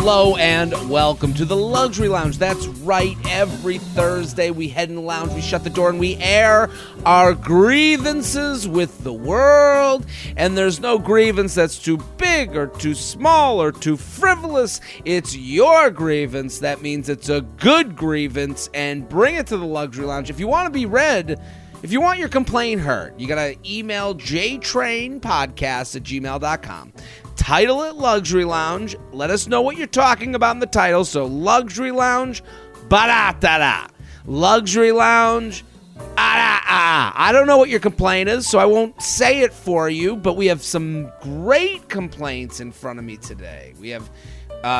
Hello and welcome to the Luxury Lounge. That's right, every Thursday we head in the lounge, we shut the door, and we air our grievances with the world. And there's no grievance that's too big or too small or too frivolous. It's your grievance. That means it's a good grievance, and bring it to the Luxury Lounge. If you want to be read, if you want your complaint heard, you got to email JTrainPodcast@gmail.com. Title it Luxury Lounge. Let us know what you're talking about in the title. So Luxury Lounge, ba-da-da-da. Luxury Lounge, ah-da-ah. I don't know what your complaint is, so I won't say it for you, but we have some great complaints in front of me today. We have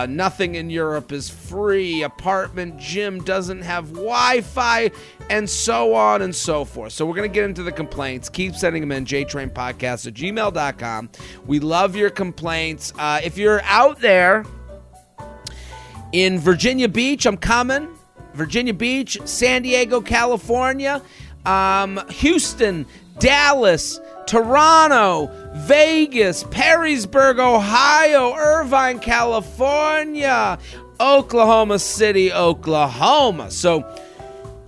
nothing in Europe is free, apartment gym doesn't have Wi-Fi, and so on and so forth. So we're going to get into the complaints. Keep sending them in, jtrainpodcast@gmail.com. We love your complaints. If you're out there in Virginia Beach, I'm coming. Virginia Beach, San Diego, California, Houston, Dallas, Toronto, Vegas, Perrysburg, Ohio, Irvine, California, Oklahoma City, Oklahoma. So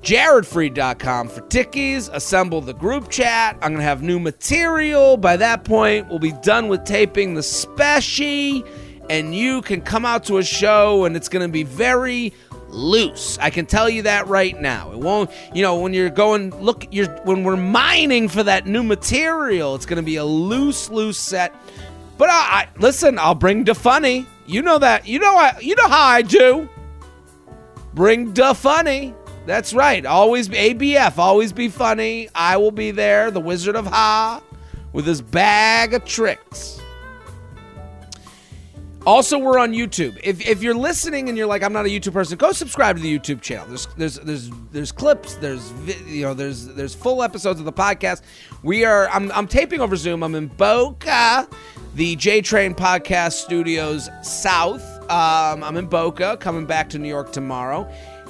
jaredfreid.com for tickies. Assemble the group chat. I'm going to have new material. By that point, we'll be done with taping the special, and you can come out to a show, and it's going to be very loose. I can tell you that right now. It won't, when you're going, when we're mining for that new material, it's going to be a loose set. But listen, I'll bring the funny. You know that. You know how I do. Bring the funny. That's right. Always be ABF. Always be funny. I will be there, the Wizard of Ha, with his bag of tricks. Also, we're on YouTube. If you're listening and you're like, I'm not a YouTube person, go subscribe to the YouTube channel. There's clips. There's full episodes of the podcast. I'm taping over Zoom. I'm in Boca, the JTrain Podcast Studios South. I'm in Boca, coming back to New York tomorrow.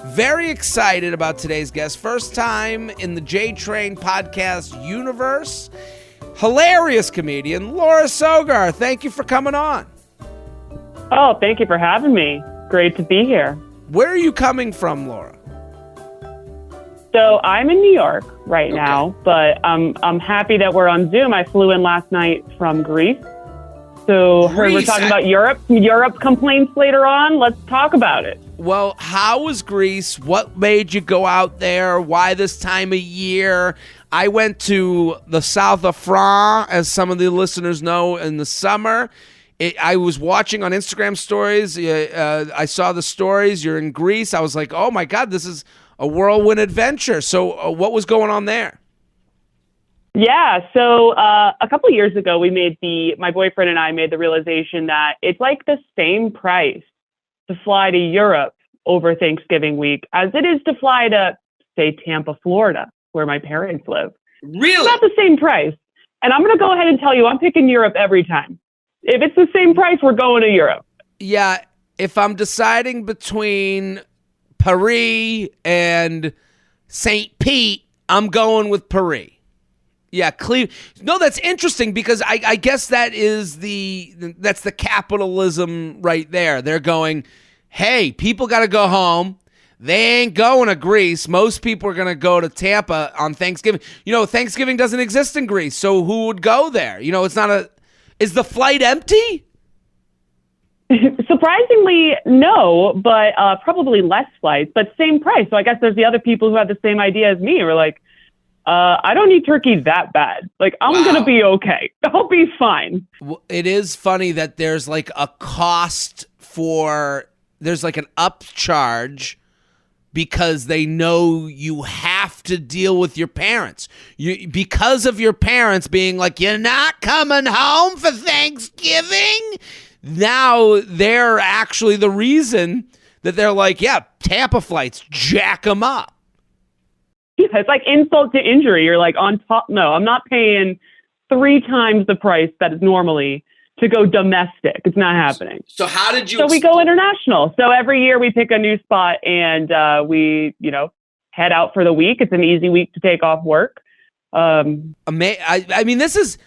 Very excited about today's guest. First time in the JTrain Podcast universe. Hilarious comedian, Laura Sogar. Thank you for coming on. Oh, thank you for having me. Great to be here. Where are you coming from, Laura? So I'm in New York right now, but I'm happy that we're on Zoom. I flew in last night from Greece. So we're talking about Europe complaints later on. Let's talk about it. Well, how was Greece? What made you go out there? Why this time of year? I went to the south of France, as some of the listeners know, in the summer. I was watching on Instagram stories. I saw the stories. You're in Greece. I was like, oh, my God, this is a whirlwind adventure. So what was going on there? Yeah. So a couple of years ago, my boyfriend and I made the realization that it's like the same price to fly to Europe over Thanksgiving week as it is to fly to, say, Tampa, Florida, where my parents live. Really? It's not the same price. And I'm going to go ahead and tell you, I'm picking Europe every time. If it's the same price, we're going to Europe. Yeah, if I'm deciding between Paris and St. Pete, I'm going with Paris. Yeah, No, that's interesting because I guess that's the capitalism right there. They're going, hey, people got to go home. They ain't going to Greece. Most people are going to go to Tampa on Thanksgiving. Thanksgiving doesn't exist in Greece, so who would go there? It's not Is the flight empty? Surprisingly, no, but probably less flights, but same price. So I guess there's the other people who have the same idea as me. We're like, I don't need turkey that bad. Like, I'm going to be okay. I'll be fine. Well, it is funny that there's like a cost there's like an upcharge because they know you have to deal with your parents. Because of your parents being like, you're not coming home for Thanksgiving. Now they're actually the reason that they're like, yeah, Tampa flights, jack them up. Yeah, it's like insult to injury. You're like on top. No, I'm not paying 3 times the price that is normally to go domestic. It's not happening. So how did you? So we go international. So every year we pick a new spot and we, head out for the week. It's an easy week to take off work. I mean, this is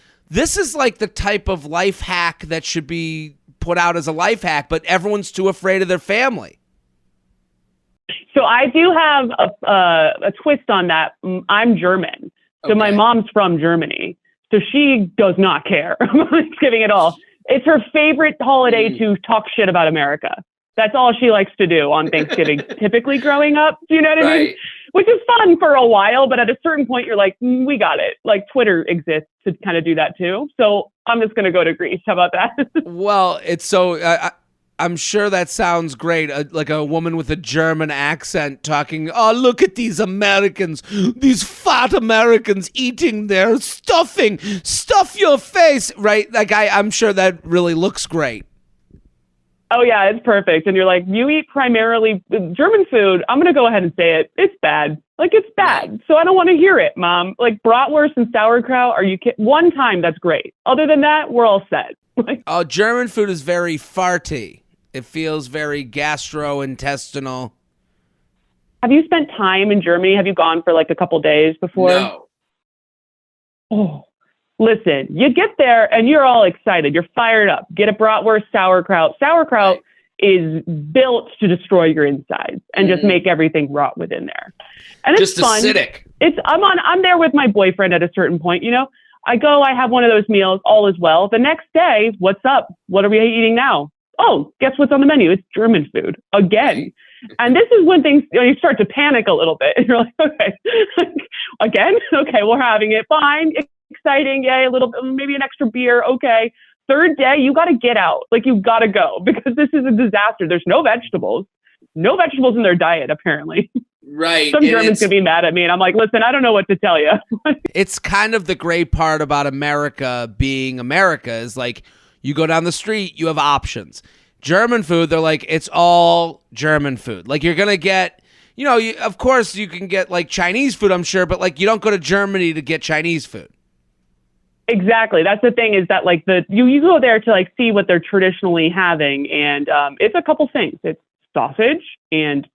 like the type of life hack that should be put out as a life hack, but everyone's too afraid of their family. So I do have a twist on that. I'm German. So my mom's from Germany. So she does not care about Thanksgiving at all. It's her favorite holiday to talk shit about America. That's all she likes to do on Thanksgiving, typically growing up. Do you know what I mean? Which is fun for a while, but at a certain point, you're like, we got it. Like Twitter exists to kind of do that too. So I'm just going to go to Greece. How about that? Well, it's so... I'm sure that sounds great. Like a woman with a German accent talking, oh, look at these Americans, these fat Americans eating their stuffing. Stuff your face, right? Like I'm sure that really looks great. Oh, yeah, it's perfect. And you're like, you eat primarily German food. I'm going to go ahead and say it. It's bad. Like, it's bad. So I don't want to hear it, Mom. Like, bratwurst and sauerkraut, are you kidding? One time, that's great. Other than that, we're all set. Oh, German food is very farty. It feels very gastrointestinal. Have you spent time in Germany? Have you gone for like a couple days before? No. Oh, listen, you get there and you're all excited. You're fired up. Get a bratwurst, sauerkraut. Sauerkraut is built to destroy your insides and just make everything rot within there. And it's just fun. Acidic. I'm there with my boyfriend at a certain point, you know. I have one of those meals, all is well. The next day, what's up? What are we eating now? Oh, guess what's on the menu? It's German food again. And this is when things, you start to panic a little bit. And you're like, okay, again? Okay, we're having it. Fine. Exciting. Yay. A little bit, maybe an extra beer. Okay. Third day, you got to get out. Like, you got to go because this is a disaster. There's no vegetables in their diet, apparently. Right. Some Germans could be mad at me. And I'm like, listen, I don't know what to tell you. It's kind of the great part about America being America is like, you go down the street, you have options. German food, they're like, it's all German food. Like, you're going to get, of course you can get like Chinese food, I'm sure, but like you don't go to Germany to get Chinese food. Exactly. That's the thing is that like you go there to like see what they're traditionally having. And it's a couple things. It's sausage and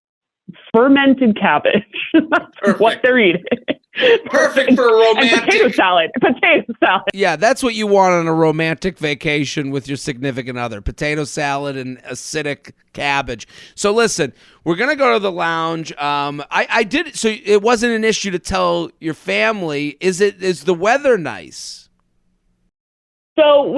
fermented cabbage. That's what they're eating. Perfect for a romantic. And potato salad. Yeah, that's what you want on a romantic vacation with your significant other. Potato salad and acidic cabbage. So listen, we're going to go to the lounge. I did, so it wasn't an issue to tell your family. Is the weather nice? So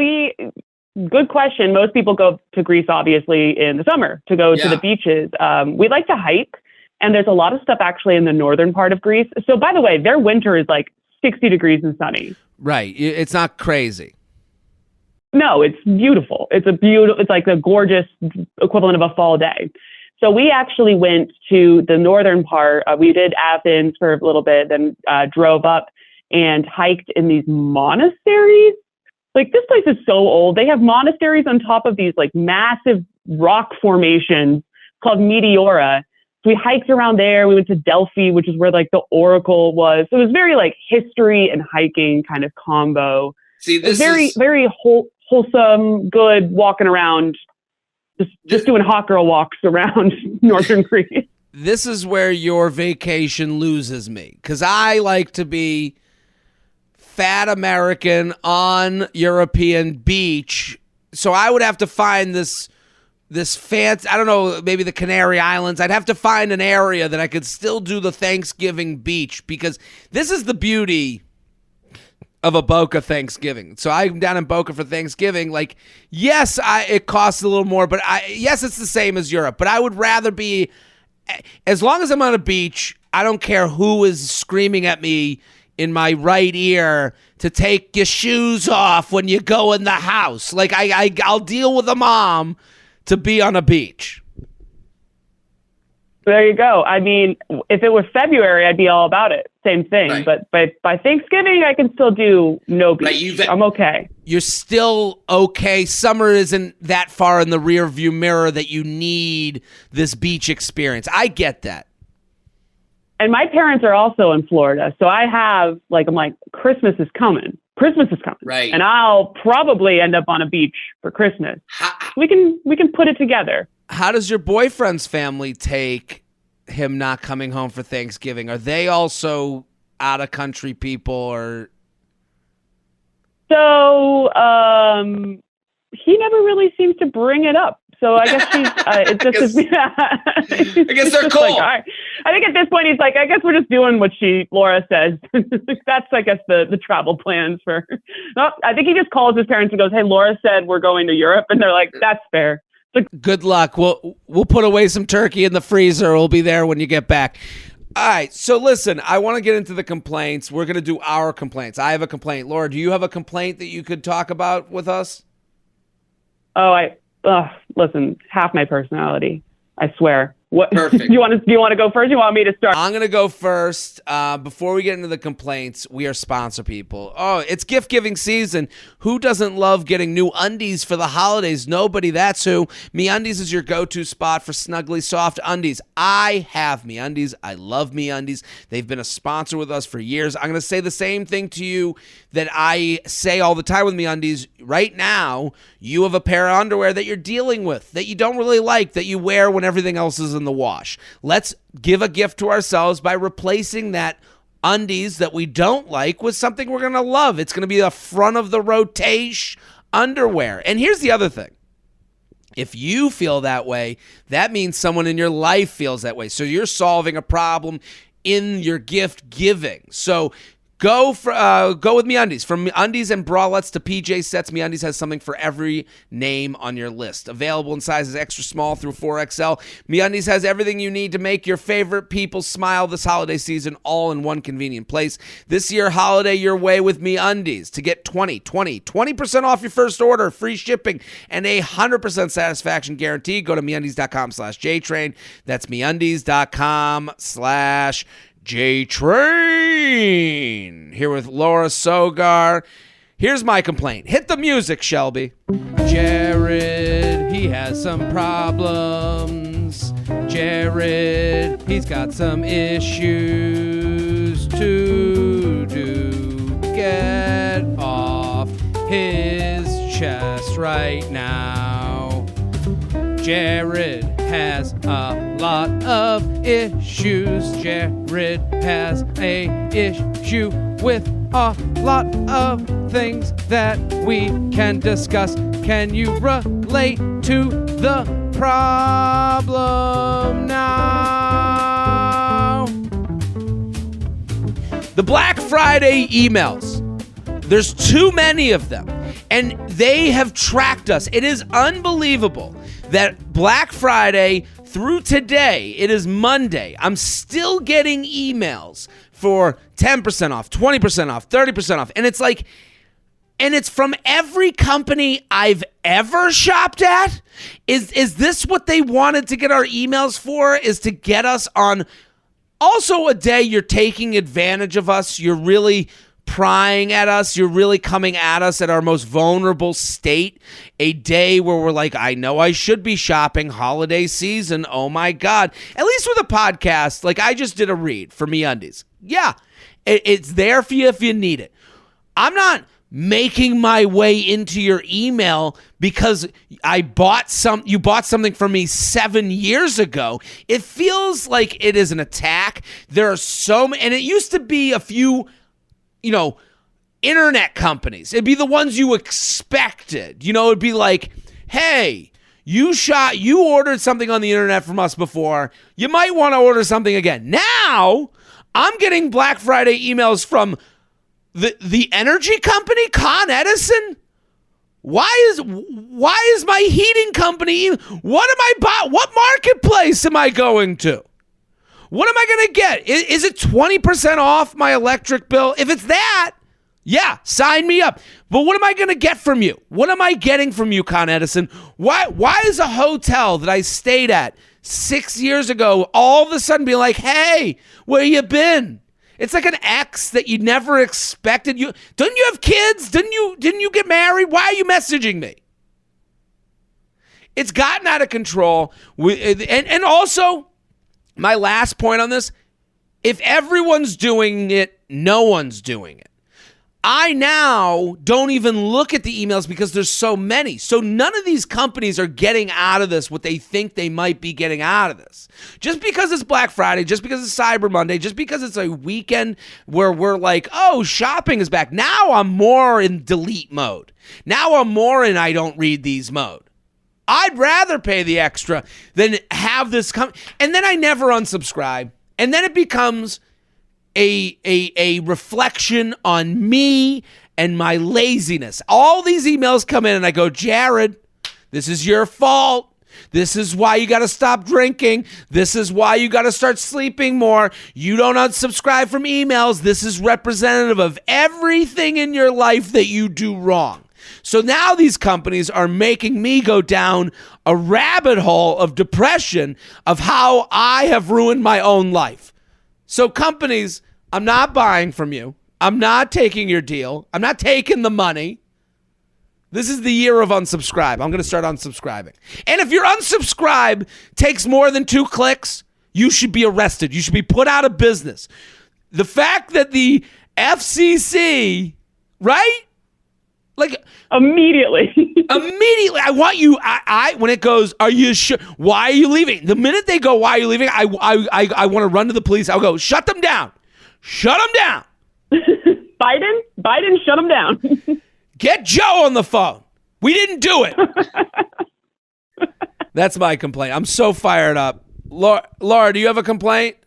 good question. Most people go to Greece, obviously, in the summer to go to the beaches. We like to hike. And there's a lot of stuff actually in the northern part of Greece. So, by the way, their winter is like 60 degrees and sunny. Right. It's not crazy. No, it's beautiful. It's like a gorgeous equivalent of a fall day. So we actually went to the northern part. We did Athens for a little bit, then drove up and hiked in these monasteries. Like, this place is so old. They have monasteries on top of these like massive rock formations called meteora. So we hiked around there. We went to Delphi, which is where like the oracle was. So it was very like history and hiking kind of combo. See, this is very wholesome, good walking around, just doing hot girl walks around northern Greece. This is where your vacation loses me because I like to be fat American on European beach. So I would have to find this fancy, I don't know, maybe the Canary Islands. I'd have to find an area that I could still do the Thanksgiving beach because this is the beauty of a Boca Thanksgiving. So I'm down in Boca for Thanksgiving. Like, yes, it costs a little more, but yes, it's the same as Europe. But I would rather be, as long as I'm on a beach, I don't care who is screaming at me in my right ear to take your shoes off when you go in the house. Like, I'll deal with a mom to be on a beach. There you go. I mean, if it was February, I'd be all about it. Same thing. Right. But by Thanksgiving, I can still do no beach. Right, I'm okay. You're still okay. Summer isn't that far in the rear view mirror that you need this beach experience. I get that. And my parents are also in Florida. So I have, I'm like, Christmas is coming. Right. And I'll probably end up on a beach for Christmas. We can put it together. How does your boyfriend's family take him not coming home for Thanksgiving? Are they also out of country people or? So he never really seems to bring it up. So I guess I guess they're cool. Like, all right. I think at this point he's like, I guess we're just doing what Laura says. That's, I guess, the travel plans for. No, I think he just calls his parents and goes, "Hey, Laura said we're going to Europe," and they're like, "That's fair." Good luck. We'll put away some turkey in the freezer. We'll be there when you get back. All right. So listen, I want to get into the complaints. We're going to do our complaints. I have a complaint. Laura, do you have a complaint that you could talk about with us? Listen, half my personality, I swear. What? Perfect. Do you want to go first? You want me to start? I'm going to go first. Before we get into the complaints, we are sponsor people. Oh, it's gift giving season. Who doesn't love getting new undies for the holidays? Nobody, that's who. MeUndies is your go-to spot for snuggly, soft undies. I have MeUndies. I love MeUndies. They've been a sponsor with us for years. I'm going to say the same thing to you that I say all the time with MeUndies. Right now, you have a pair of underwear that you're dealing with, that you don't really like, that you wear when everything else is in the wash. Let's give a gift to ourselves by replacing that undies that we don't like with something we're going to love. It's going to be a front of the rotation underwear. And here's the other thing. If you feel that way, that means someone in your life feels that way. So you're solving a problem in your gift giving. So go with MeUndies. From undies and bralettes to PJ sets, MeUndies has something for every name on your list. Available in sizes extra small through 4XL. MeUndies has everything you need to make your favorite people smile this holiday season, all in one convenient place. This year, holiday your way with MeUndies. To get 20% off your first order, free shipping, and a 100% satisfaction guarantee, go to MeUndies.com/JTrain. That's MeUndies.com/JTrain. Here with Laura Sogar. Here's my complaint. Hit the music, Shelby. Jared, he has some problems. Jared, he's got some issues to do. Get off his chest right now. Jared has a lot of issues. Jared has a issue with a lot of things that we can discuss. Can you relate to the problem now? The Black Friday emails. There's too many of them, and they have tracked us. It is unbelievable that Black Friday through today, it is Monday, I'm still getting emails for 10% off, 20% off, 30% off. And it's like, and it's from every company I've ever shopped at. Is this what they wanted to get our emails for? Is to get us on also a day you're taking advantage of us. You're really prying at us. You're really coming at us at our most vulnerable state. A day where we're like, I know I should be shopping, holiday season. Oh my God. At least with a podcast, like I just did a read for MeUndies. Yeah, it's there for you if you need it. I'm not making my way into your email because you bought something from me 7 years ago. It feels like it is an attack. There are so many, and it used to be a few, internet companies. It'd be the ones you expected. It'd be like, hey, you ordered something on the internet from us before. You might want to order something again. Now, I'm getting Black Friday emails from the energy company, Con Edison. Why is my heating company? What marketplace am I going to? What am I going to get? Is it 20% off my electric bill? If it's that, yeah, sign me up. But what am I going to get from you? What am I getting from you, Con Edison? Why is a hotel that I stayed at 6 years ago all of a sudden be like, hey, where you been? It's like an ex that you never expected. Didn't you have kids? Didn't you get married? Why are you messaging me? It's gotten out of control. And also, my last point on this, if everyone's doing it, no one's doing it. I now don't even look at the emails because there's so many. So none of these companies are getting out of this what they think they might be getting out of this. Just because it's Black Friday, just because it's Cyber Monday, just because it's a weekend where we're like, oh, shopping is back. Now I'm more in delete mode. Now I'm more in I don't read these mode. I'd rather pay the extra than have this come. And then I never unsubscribe. And then it becomes a reflection on me and my laziness. All these emails come in and I go, Jared, this is your fault. This is why you got to stop drinking. This is why you got to start sleeping more. You don't unsubscribe from emails. This is representative of everything in your life that you do wrong. So now these companies are making me go down a rabbit hole of depression of how I have ruined my own life. So companies, I'm not buying from you. I'm not taking your deal. I'm not taking the money. This is the year of unsubscribe. I'm going to start unsubscribing. And if your unsubscribe takes more than 2 clicks, you should be arrested. You should be put out of business. The fact that the FCC, right? Like immediately, I want you. I when it goes, are you sure? Why are you leaving? The minute they go, why are you leaving? I want to run to the police. I'll go, shut them down. Shut them down. Biden, shut them down. Get Joe on the phone. We didn't do it. That's my complaint. I'm so fired up. Laura, do you have a complaint?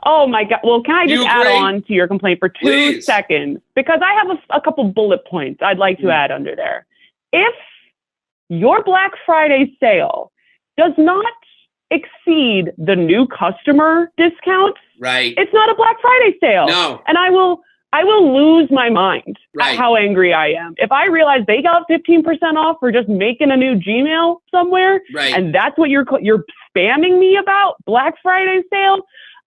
Oh, my God. Well, can I just add on to your complaint for 2 seconds? Because I have a couple bullet points I'd like to add under there. If your Black Friday sale does not exceed the new customer discount, right, it's not a Black Friday sale. No. And I will lose my mind at how angry I am. If I realize they got 15% off for just making a new Gmail somewhere, right, and that's what you're spamming me about, Black Friday sale,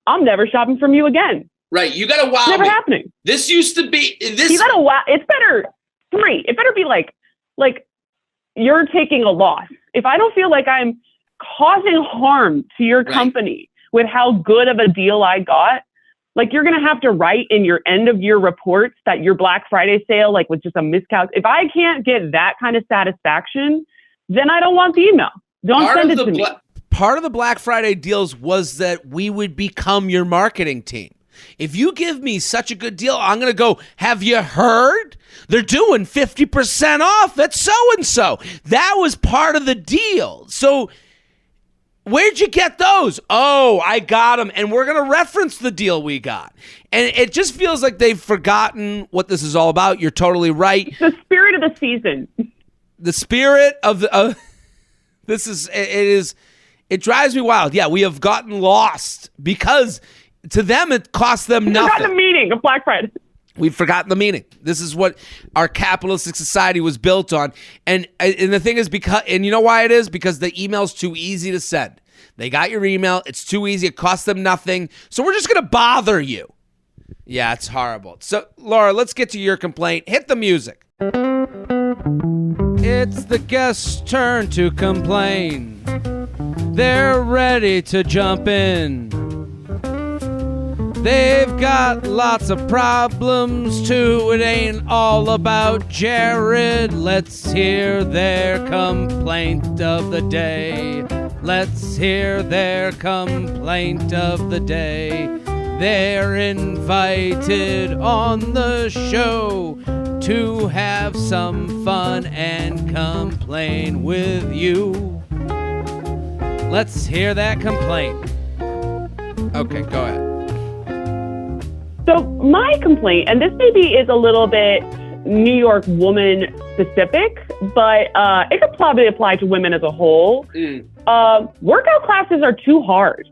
I'm never shopping from you again. Right. You got to wow it's never me. Happening. This used to be this. You got to wow. It's better 3. It better be like you're taking a loss. If I don't feel like I'm causing harm to your company with how good of a deal I got, like you're going to have to write in your end of year reports that your Black Friday sale was just a miscalc. If I can't get that kind of satisfaction, then I don't want the email. Don't send it to me. Part of the Black Friday deals was that we would become your marketing team. If you give me such a good deal, I'm going to go, have you heard? They're doing 50% off at so-and-so. That was part of the deal. So where'd you get those? Oh, I got them. And we're going to reference the deal we got. And it just feels like they've forgotten what this is all about. You're totally right. It's the spirit of the season. The spirit of the it drives me wild. Yeah, we have gotten lost because to them it costs them nothing. Forgotten the meaning of Black Friday. We've forgotten the meaning. This is what our capitalistic society was built on. And the thing is, and you know why it is? Because the email's too easy to send. They got your email. It's too easy. It costs them nothing. So we're just going to bother you. Yeah, it's horrible. So, Laura, let's get to your complaint. Hit the music. It's the guest's turn to complain. They're ready to jump in. They've got lots of problems too. It ain't all about Jared. Let's hear their complaint of the day. Let's hear their complaint of the day. They're invited on the show to have some fun and complain with you. Let's hear that complaint. Okay, go ahead. So my complaint, and this maybe is a little bit New York woman specific, but it could probably apply to women as a whole. Workout classes are too hard.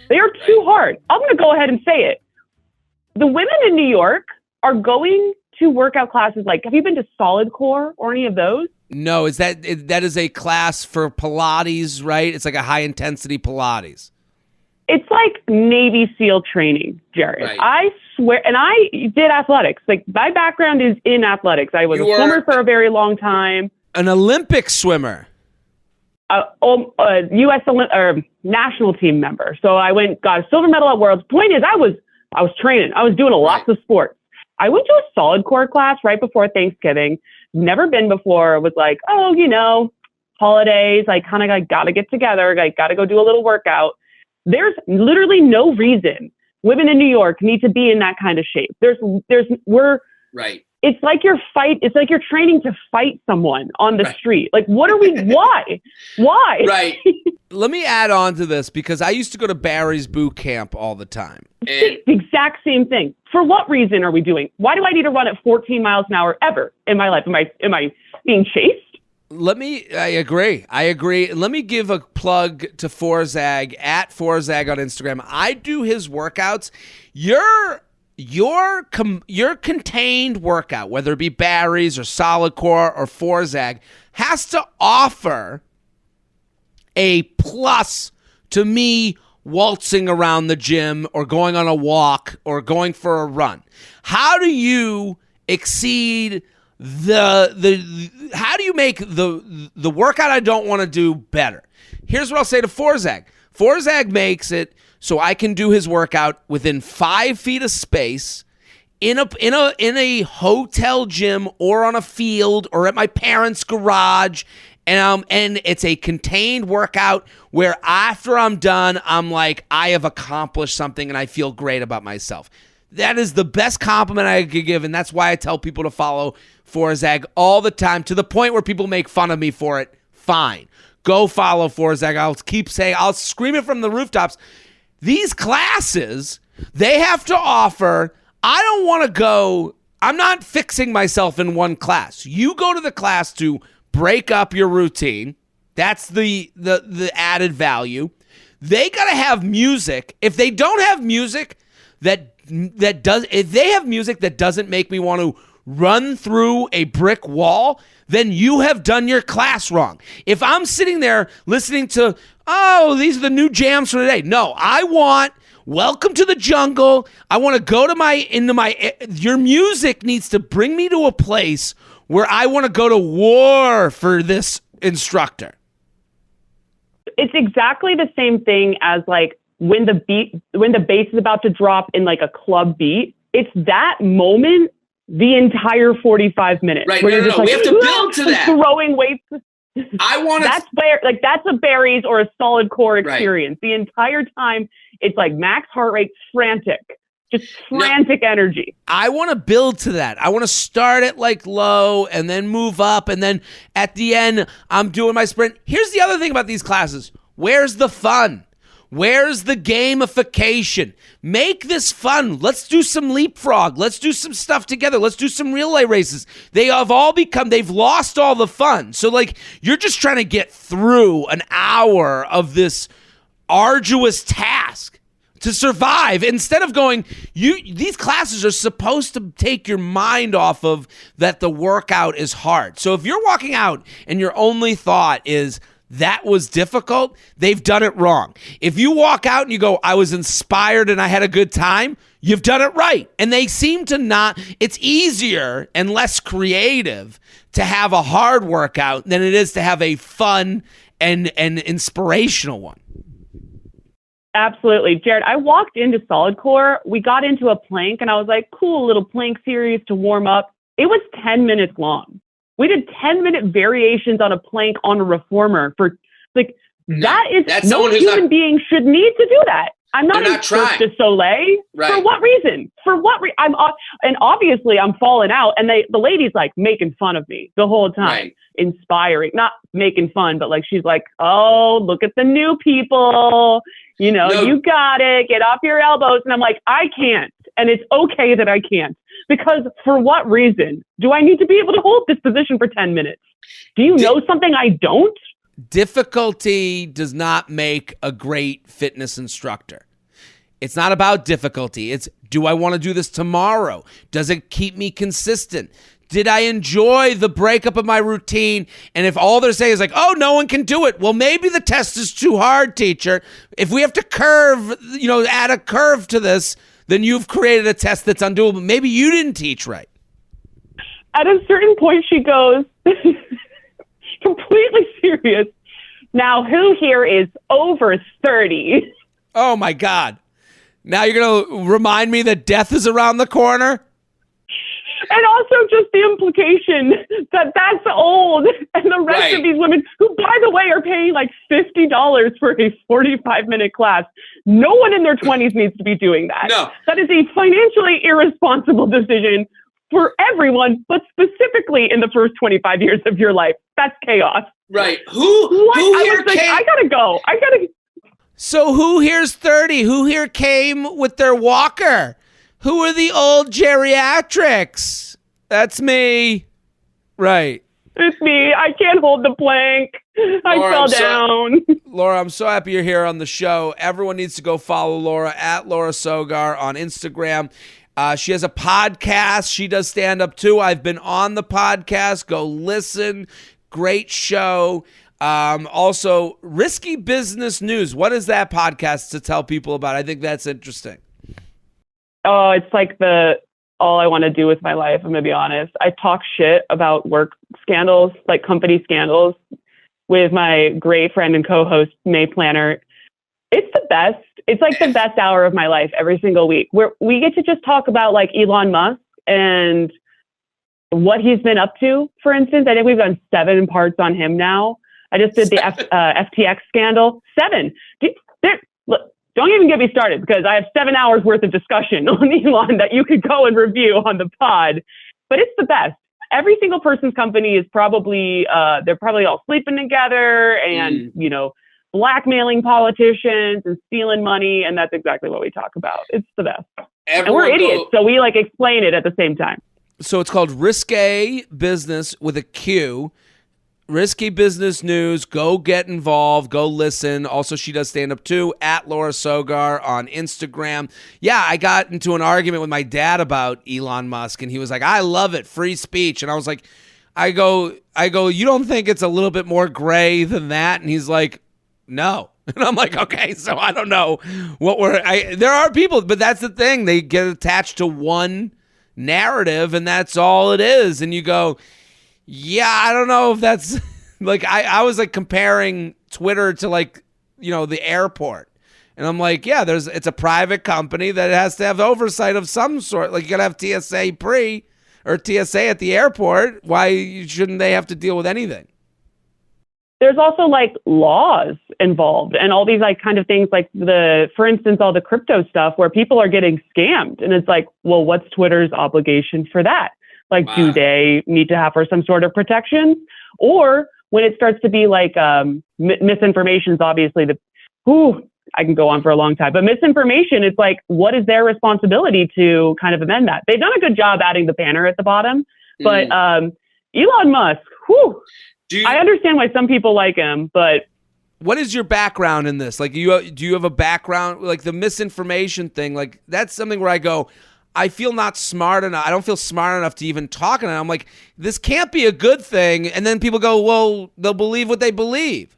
They are too hard. I'm going to go ahead and say it. The women in New York are going to workout classes have you been to Solid Core or any of those? No, that is a class for Pilates, right? It's like a high intensity Pilates. It's like Navy SEAL training, Jared. Right. I swear, and I did athletics. My background is in athletics. I was a swimmer for a very long time. An Olympic swimmer. U.S. national team member. So I got a silver medal at Worlds. Point is, I was training. I was doing lots of sports. I went to a solid core class right before Thanksgiving. Never been before. Was like, oh, holidays, I kind of like got to get together. I got to go do a little workout. There's literally no reason women in New York need to be in that kind of shape. Right. It's like it's like you're training to fight someone on the street. Like, why? Right. Let me add on to this because I used to go to Barry's boot camp all the time. The exact same thing. For what reason are we why do I need to run at 14 miles an hour ever in my life? Am I being chased? I agree. Let me give a plug to Forzag at Forzag on Instagram. I do his workouts. Your contained workout, whether it be Barry's or Solid Core or Forzag, has to offer a plus to me waltzing around the gym or going on a walk or going for a run. How do you exceed how do you make the workout I don't want to do better? Here's what I'll say to Forzag. Forzag makes it so I can do his workout within 5 feet of space in a hotel gym or on a field or at my parents' garage. And it's a contained workout where after I'm done, I'm like, I have accomplished something and I feel great about myself. That is the best compliment I could give, and that's why I tell people to follow Forzag all the time, to the point where people make fun of me for it. Fine. Go follow Forzag. I'll scream it from the rooftops. These classes, they have to offer, I don't want to go, I'm not fixing myself in one class. You go to the class to break up your routine. That's the added value. They got to have music. If they don't have music if they have music that doesn't make me want to run through a brick wall, then you have done your class wrong. If I'm sitting there listening to, these are the new jams for today. No, I want Welcome to the Jungle. I want to go to your music needs to bring me to a place where I want to go to war for this instructor. It's exactly the same thing as like when the bass is about to drop in like a club beat. It's that moment the entire 45 minutes. Right. No. Like, we have to build to that. Throwing weights. That's a Barry's or a Solid Core experience. Right. The entire time it's like max heart rate, frantic energy. I want to build to that. I want to start at like low and then move up. And then at the end, I'm doing my sprint. Here's the other thing about these classes. Where's the fun? Where's the gamification? Make this fun. Let's do some leapfrog. Let's do some stuff together. Let's do some relay races. They've lost all the fun. So like you're just trying to get through an hour of this arduous task to survive instead of going, these classes are supposed to take your mind off of that the workout is hard. So if you're walking out and your only thought is, that was difficult, they've done it wrong. If you walk out and you go, I was inspired and I had a good time, you've done it right. And they seem to not, it's easier and less creative to have a hard workout than it is to have a fun and inspirational one. Absolutely. Jared, I walked into Solid Core. We got into a plank and I was like, cool little plank series to warm up. It was 10 minutes long. We did 10-minute variations on a plank on a reformer for like that's no human being should need to do that. I'm not in Cirque du Soleil. Right. For what reason? And obviously I'm falling out. And the lady's like making fun of me the whole time, right. Inspiring, not making fun, but like she's like, oh, look at the new people. You got it. Get off your elbows. And I'm like, I can't. And it's okay that I can't. Because for what reason do I need to be able to hold this position for 10 minutes? Do you know something I don't? Difficulty does not make a great fitness instructor. It's not about difficulty. It's, do I want to do this tomorrow? Does it keep me consistent? Did I enjoy the breakup of my routine? And if all they're saying is like, oh, no one can do it. Well, maybe the test is too hard, teacher. If we have to add a curve to this, then you've created a test that's undoable. Maybe you didn't teach right. At a certain point, she goes, completely serious. Now, who here is over 30? Oh, my God. Now you're going to remind me that death is around the corner? And also just the implication that that's old. And the rest of these women, who, by the way, are paying like $50 for a 45-minute class. No one in their 20s needs to be doing that. No. That is a financially irresponsible decision for everyone, but specifically in the first 25 years of your life. That's chaos. Right. Who here came? I gotta go. So who here's 30? Who here came with their walker? Who are the old geriatrics? That's me. Right. It's me. I can't hold the plank. I fell down. Laura, I'm so happy you're here on the show. Everyone needs to go follow Laura at Laura Sogar on Instagram. She has a podcast. She does stand-up too. I've been on the podcast. Go listen. Great show. Also, Risky Business News. What is that podcast to tell people about? I think that's interesting. Oh, it's like all I want to do with my life, I'm going to be honest. I talk shit about work scandals, like company scandals, with my great friend and co-host, May Planner. It's the best. It's like the best hour of my life every single week, where we get to just talk about like Elon Musk and what he's been up to. For instance, I think we've done 7 parts on him now. I just did the FTX scandal. 7. Look, don't even get me started, because I have 7 hours worth of discussion on Elon that you could go and review on the pod. But it's the best. Every single person's company is probably, they're probably all sleeping together and, blackmailing politicians and stealing money. And that's exactly what we talk about. It's the best. And we're idiots. So we like explain it at the same time. So it's called Risque Business with a Q. Risky Business News. Go get involved. Go listen. Also, she does stand up too at Laura Sogar on Instagram. Yeah, I got into an argument with my dad about Elon Musk, and he was like, "I love it, free speech." And I was like, I go, "You don't think it's a little bit more gray than that?" And he's like, "No." And I'm like, okay, so I don't know what there are people, but that's the thing. They get attached to one narrative, and that's all it is. And you go, yeah, I don't know if that's like, I was like comparing Twitter to like, the airport. And I'm like, yeah, it's a private company that has to have oversight of some sort. Like, you got to have TSA or TSA at the airport. Why shouldn't they have to deal with anything? There's also like laws involved and all these like kind of things like for instance, all the crypto stuff where people are getting scammed. And it's like, well, what's Twitter's obligation for that? Like, do they need to have some sort of protection? Or when it starts to be like misinformation is obviously I can go on for a long time, but misinformation, it's like, what is their responsibility to kind of amend that? They've done a good job adding the banner at the bottom, but Elon Musk, I understand why some people like him, but what is your background in this? Like, do you have a background, like the misinformation thing? Like, that's something where I go, I feel not smart enough. I don't feel smart enough to even talk on it. I'm like, this can't be a good thing. And then people go, well, they'll believe what they believe.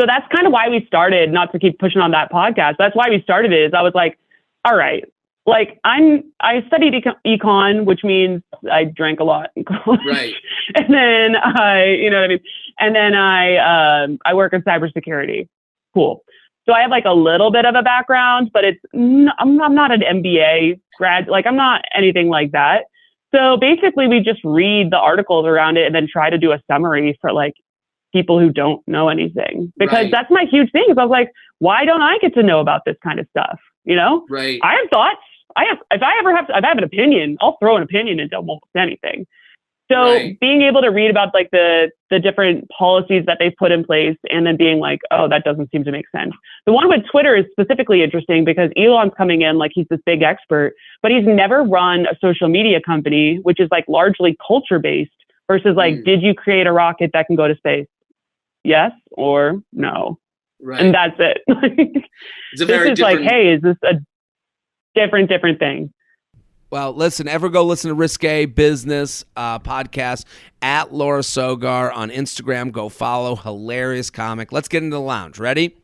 So that's kind of why we started, not to keep pushing on that podcast. That's why we started it, is I was like, all right, like I studied econ, which means I drank a lot in college. Right. And then And then I work in cybersecurity. Cool. So I have like a little bit of a background, but I'm not an MBA grad. Like, I'm not anything like that. So basically we just read the articles around it and then try to do a summary for like people who don't know anything, because that's my huge thing. Is I was like, why don't I get to know about this kind of stuff? Right. I have thoughts. If I have an opinion, I'll throw an opinion into almost anything. So being able to read about like the different policies that they've put in place and then being like, oh, that doesn't seem to make sense. The one with Twitter is specifically interesting because Elon's coming in like he's this big expert, but he's never run a social media company, which is like largely culture based versus like, did you create a rocket that can go to space? Yes or no? Right. And that's it. It's a very different... like, hey, is this a different thing? Well, listen, go listen to Risque Business podcast at Laura Sogar on Instagram. Go follow. Hilarious comic. Let's get into the lounge. Ready?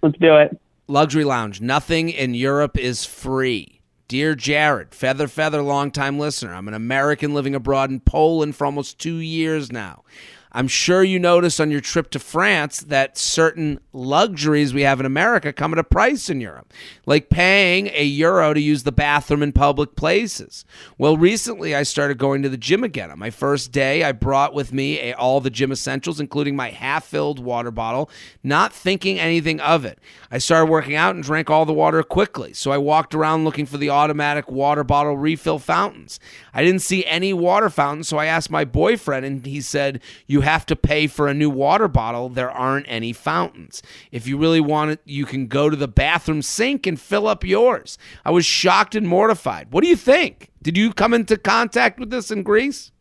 Let's do it. Luxury lounge. Nothing in Europe is free. Dear Jared, feather, longtime listener. I'm an American living abroad in Poland for almost 2 years now. I'm sure you noticed on your trip to France that certain luxuries we have in America come at a price in Europe, like paying €1 to use the bathroom in public places. Well, recently I started going to the gym again. On my first day, I brought with me all the gym essentials, including my half-filled water bottle, not thinking anything of it. I started working out and drank all the water quickly, so I walked around looking for the automatic water bottle refill fountains. I didn't see any water fountains, so I asked my boyfriend, and he said, you have to pay for a new water bottle. There aren't any fountains. If you really want it, you can go to the bathroom sink and fill up yours. I was shocked and mortified. What do you think? Did you come into contact with this in Greece?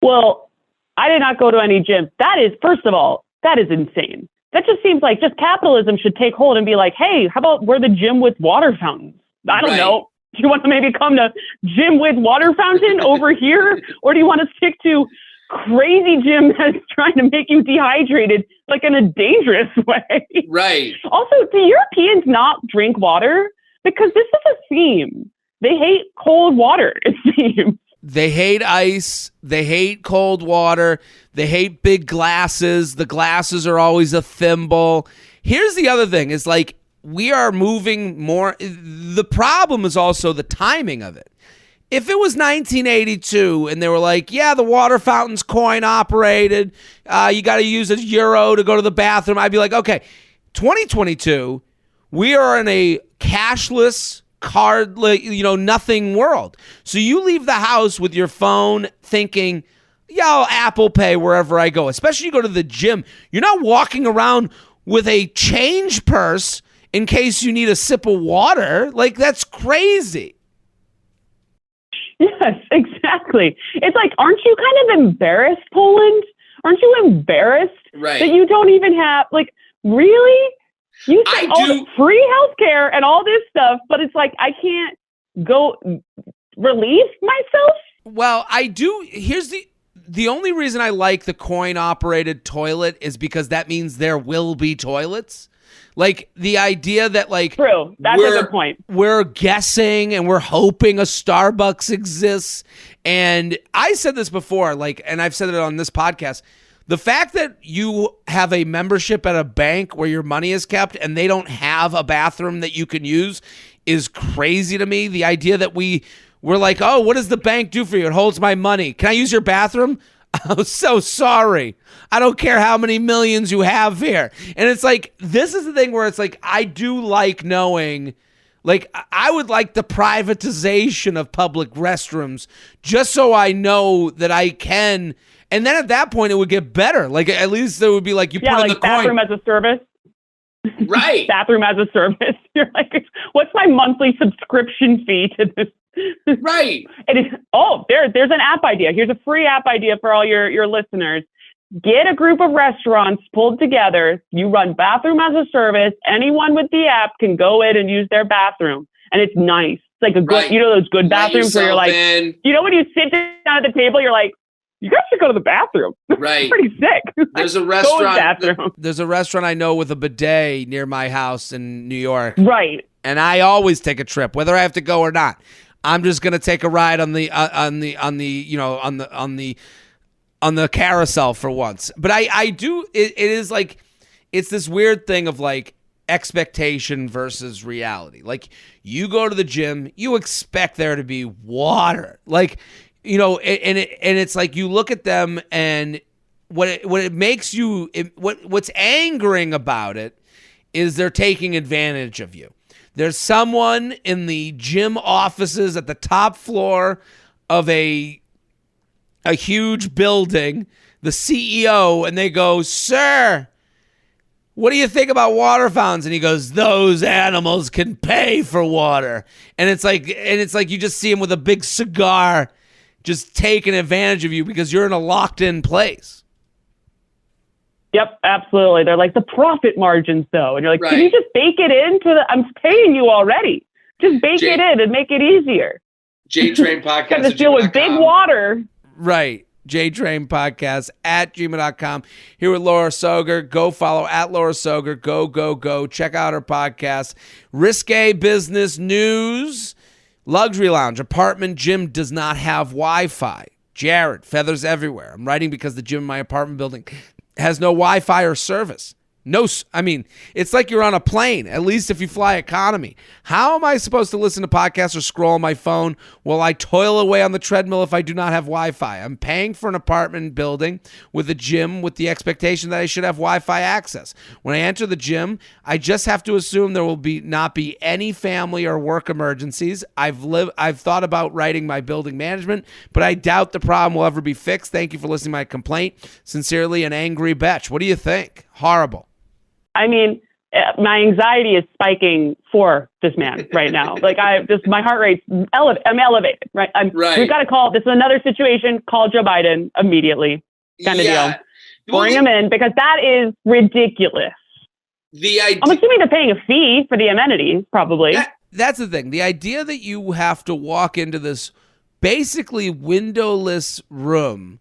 Well, I did not go to any gym. That is, first of all, that is insane. That just seems like just capitalism should take hold and be like, hey, how about we're the gym with water fountains? I don't know. Do you want to maybe come to gym with water fountain over here? Or do you want to stick to crazy gym that's trying to make you dehydrated, like in a dangerous way? Right. Also, do Europeans not drink water? Because this is a theme. They hate cold water, it seems. They hate ice. They hate cold water. They hate big glasses. The glasses are always a thimble. Here's the other thing is like we are moving more. The problem is also the timing of it. If it was 1982 and they were like, yeah, the water fountain's coin operated, you got to use €1 to go to the bathroom, I'd be like, okay, 2022, we are in a cashless card, nothing world. So you leave the house with your phone thinking, yeah, I'll Apple Pay wherever I go. Especially you go to the gym. You're not walking around with a change purse in case you need a sip of water. Like, that's crazy. Yes, exactly. It's like, aren't you kind of embarrassed, Poland? Aren't you embarrassed that you don't even have, like, really? You say free healthcare and all this stuff, but it's like, I can't go relieve myself? Well, I do. Here's the only reason I like the coin-operated toilet is because that means there will be toilets. Like, the idea that, like... True. That's a good point. We're guessing and we're hoping a Starbucks exists. And I said this before, like, and I've said it on this podcast. The fact that you have a membership at a bank where your money is kept and they don't have a bathroom that you can use is crazy to me. The idea that we're like, oh, what does the bank do for you? It holds my money. Can I use your bathroom? I'm so sorry. I don't care how many millions you have here. And it's like, this is the thing where it's like, I do like knowing, like, I would like the privatization of public restrooms just so I know that I can. And then at that point, it would get better. Like, at least there would be like, you put in the coin. Bathroom as a service. Right. Bathroom as a service. You're like, what's my monthly subscription fee to this? Right. There's an app idea. Here's a free app idea for all your listeners. Get a group of restaurants pulled together. You run bathroom as a service. Anyone with the app can go in and use their bathroom. And it's nice. It's like a good, those good bathrooms where you're like, when you sit down at the table, you're like, you guys should go to the bathroom. Right. It's pretty sick. There's a restaurant. There's a restaurant I know with a bidet near my house in New York. Right. And I always take a trip, whether I have to go or not. I'm just gonna take a ride on the carousel for once. But I do. It is like, it's this weird thing of like expectation versus reality. Like, you go to the gym, you expect there to be water. Like, and it's like you look at them and what makes you what's angering about it is they're taking advantage of you. There's someone in the gym offices at the top floor of a huge building, the CEO, and they go, "Sir, what do you think about water fountains?" And he goes, "Those animals can pay for water." And it's like you just see him with a big cigar, just taking advantage of you because you're in a locked-in place. Yep, absolutely. They're like, the profit margins, though. And you're like, Can you just bake it into I'm paying you already. Just bake it in and make it easier. JTrain podcast. Got to deal with big water. Right. JTrain podcast at gmail.com. Here with Laura Sogar. Go follow at Laura Sogar. Go. Check out her podcast. Risque Business News. Luxury Lounge. Apartment gym does not have Wi-Fi. Jared, feathers everywhere. I'm writing because the gym in my apartment building has no Wi-Fi or service. It's like you're on a plane, at least if you fly economy. How am I supposed to listen to podcasts or scroll on my phone while I toil away on the treadmill if I do not have Wi-Fi? I'm paying for an apartment building with a gym with the expectation that I should have Wi-Fi access. When I enter the gym, I just have to assume there will not be any family or work emergencies. I've thought about writing my building management, but I doubt the problem will ever be fixed. Thank you for listening to my complaint. Sincerely, an angry betch. What do you think? Horrible. I mean, my anxiety is spiking for this man right now. Like my heart rate's I'm elevated, right? Right. We've got to call. This is another situation. Call Joe Biden immediately, kind of deal. Bring him in because that is ridiculous. I'm assuming they're paying a fee for the amenities, probably. That's the thing. The idea that you have to walk into this basically windowless room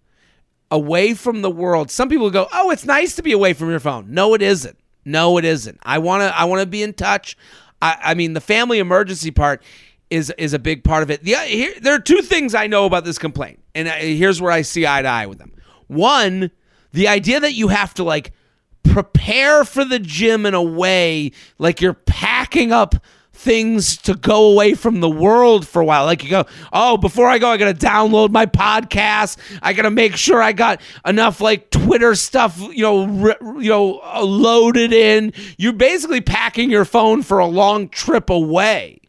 away from the world. Some people go, "Oh, it's nice to be away from your phone." No, it isn't. No, it isn't. I want to be in touch. I mean, the family emergency part is a big part of it. There are two things I know about this complaint, and here's where I see eye to eye with them. One, the idea that you have to like prepare for the gym in a way like you're packing up things to go away from the world for a while. Like you go, oh, before I go, I got to download my podcast. I got to make sure I got enough like Twitter stuff, loaded in. You're basically packing your phone for a long trip away.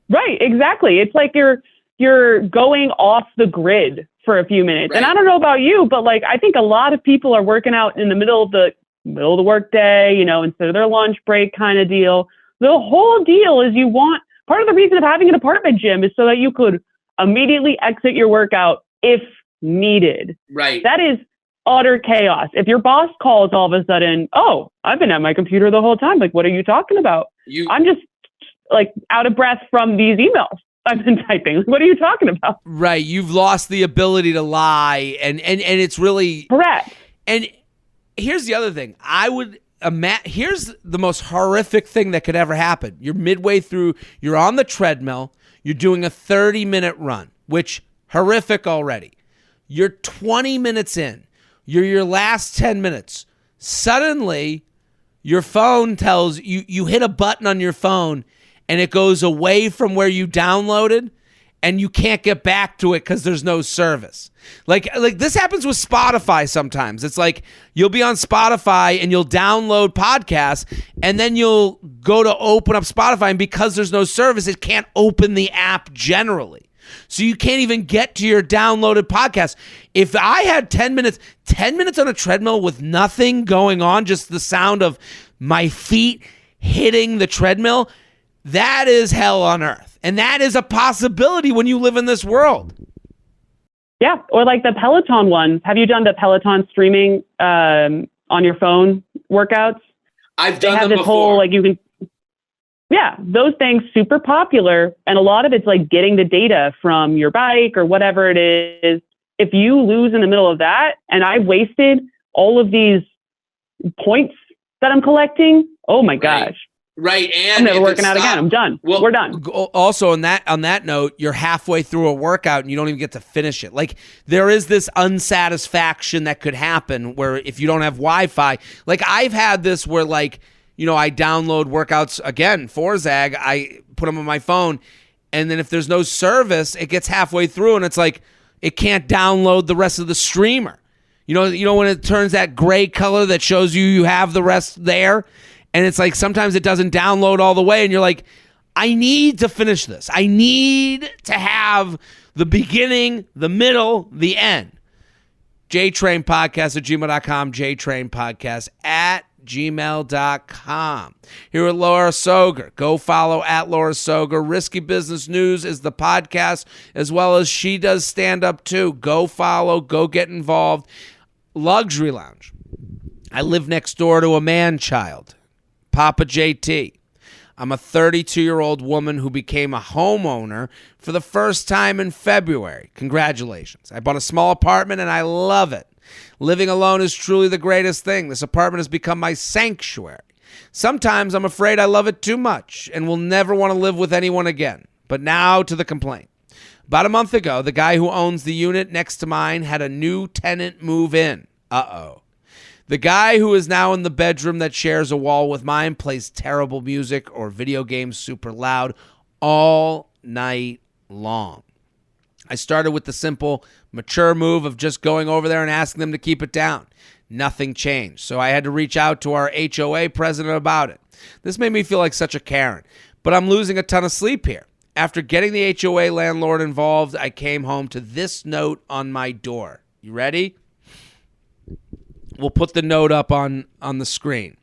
Right, exactly. It's like you're going off the grid for a few minutes. Right. And I don't know about you, but like I think a lot of people are working out in the middle of the work day, instead of their lunch break kind of deal. The whole deal is part of the reason of having an apartment gym is so that you could immediately exit your workout if needed. Right. That is utter chaos. If your boss calls all of a sudden, oh, I've been at my computer the whole time. Like, what are you talking about? I'm just like out of breath from these emails I've been typing. What are you talking about? Right. You've lost the ability to lie. And it's really correct. And here's the other thing. Here's the most horrific thing that could ever happen. You're midway through, you're on the treadmill, you're doing a 30-minute run, which horrific already. You're 20 minutes in. You're your last 10 minutes. Suddenly, your phone tells you hit a button on your phone and it goes away from where you downloaded and you can't get back to it because there's no service. Like this happens with Spotify sometimes. It's like you'll be on Spotify and you'll download podcasts and then you'll go to open up Spotify and because there's no service, it can't open the app generally. So you can't even get to your downloaded podcast. If I had 10 minutes on a treadmill with nothing going on, just the sound of my feet hitting the treadmill, that is hell on earth. And that is a possibility when you live in this world. Yeah, or like the Peloton ones. Have you done the Peloton streaming on your phone workouts? I've done them before. They have this whole, like, you can... Yeah, those things super popular. And a lot of it's like getting the data from your bike or whatever it is. If you lose in the middle of that, and I wasted all of these points that I'm collecting, oh my gosh. Right, and I'm never working out again. I'm done. Well, we're done. Also, on that note, you're halfway through a workout and you don't even get to finish it. Like there is this unsatisfaction that could happen where if you don't have Wi-Fi, like I've had this where like I download workouts again for Zag. I put them on my phone, and then if there's no service, it gets halfway through and it's like it can't download the rest of the streamer. You know when it turns that gray color that shows you have the rest there. And it's like sometimes it doesn't download all the way and you're like, I need to finish this. I need to have the beginning, the middle, the end. JTrain Podcast at gmail.com, JTrain Podcast at gmail.com. Here with Laura Sogar. Go follow at Laura Sogar. Risky Business News is the podcast as well as she does stand up too. Go follow, go get involved. Luxury Lounge. I live next door to a man-child. Papa JT. I'm a 32-year-old woman who became a homeowner for the first time in February. Congratulations. I bought a small apartment and I love it. Living alone is truly the greatest thing. This apartment has become my sanctuary. Sometimes I'm afraid I love it too much and will never want to live with anyone again. But now to the complaint. About a month ago, the guy who owns the unit next to mine had a new tenant move in. Uh-oh. The guy who is now in the bedroom that shares a wall with mine plays terrible music or video games super loud all night long. I started with the simple, mature move of just going over there and asking them to keep it down. Nothing changed, so I had to reach out to our HOA president about it. This made me feel like such a Karen, but I'm losing a ton of sleep here. After getting the HOA landlord involved, I came home to this note on my door. You ready? We'll put the note up on the screen.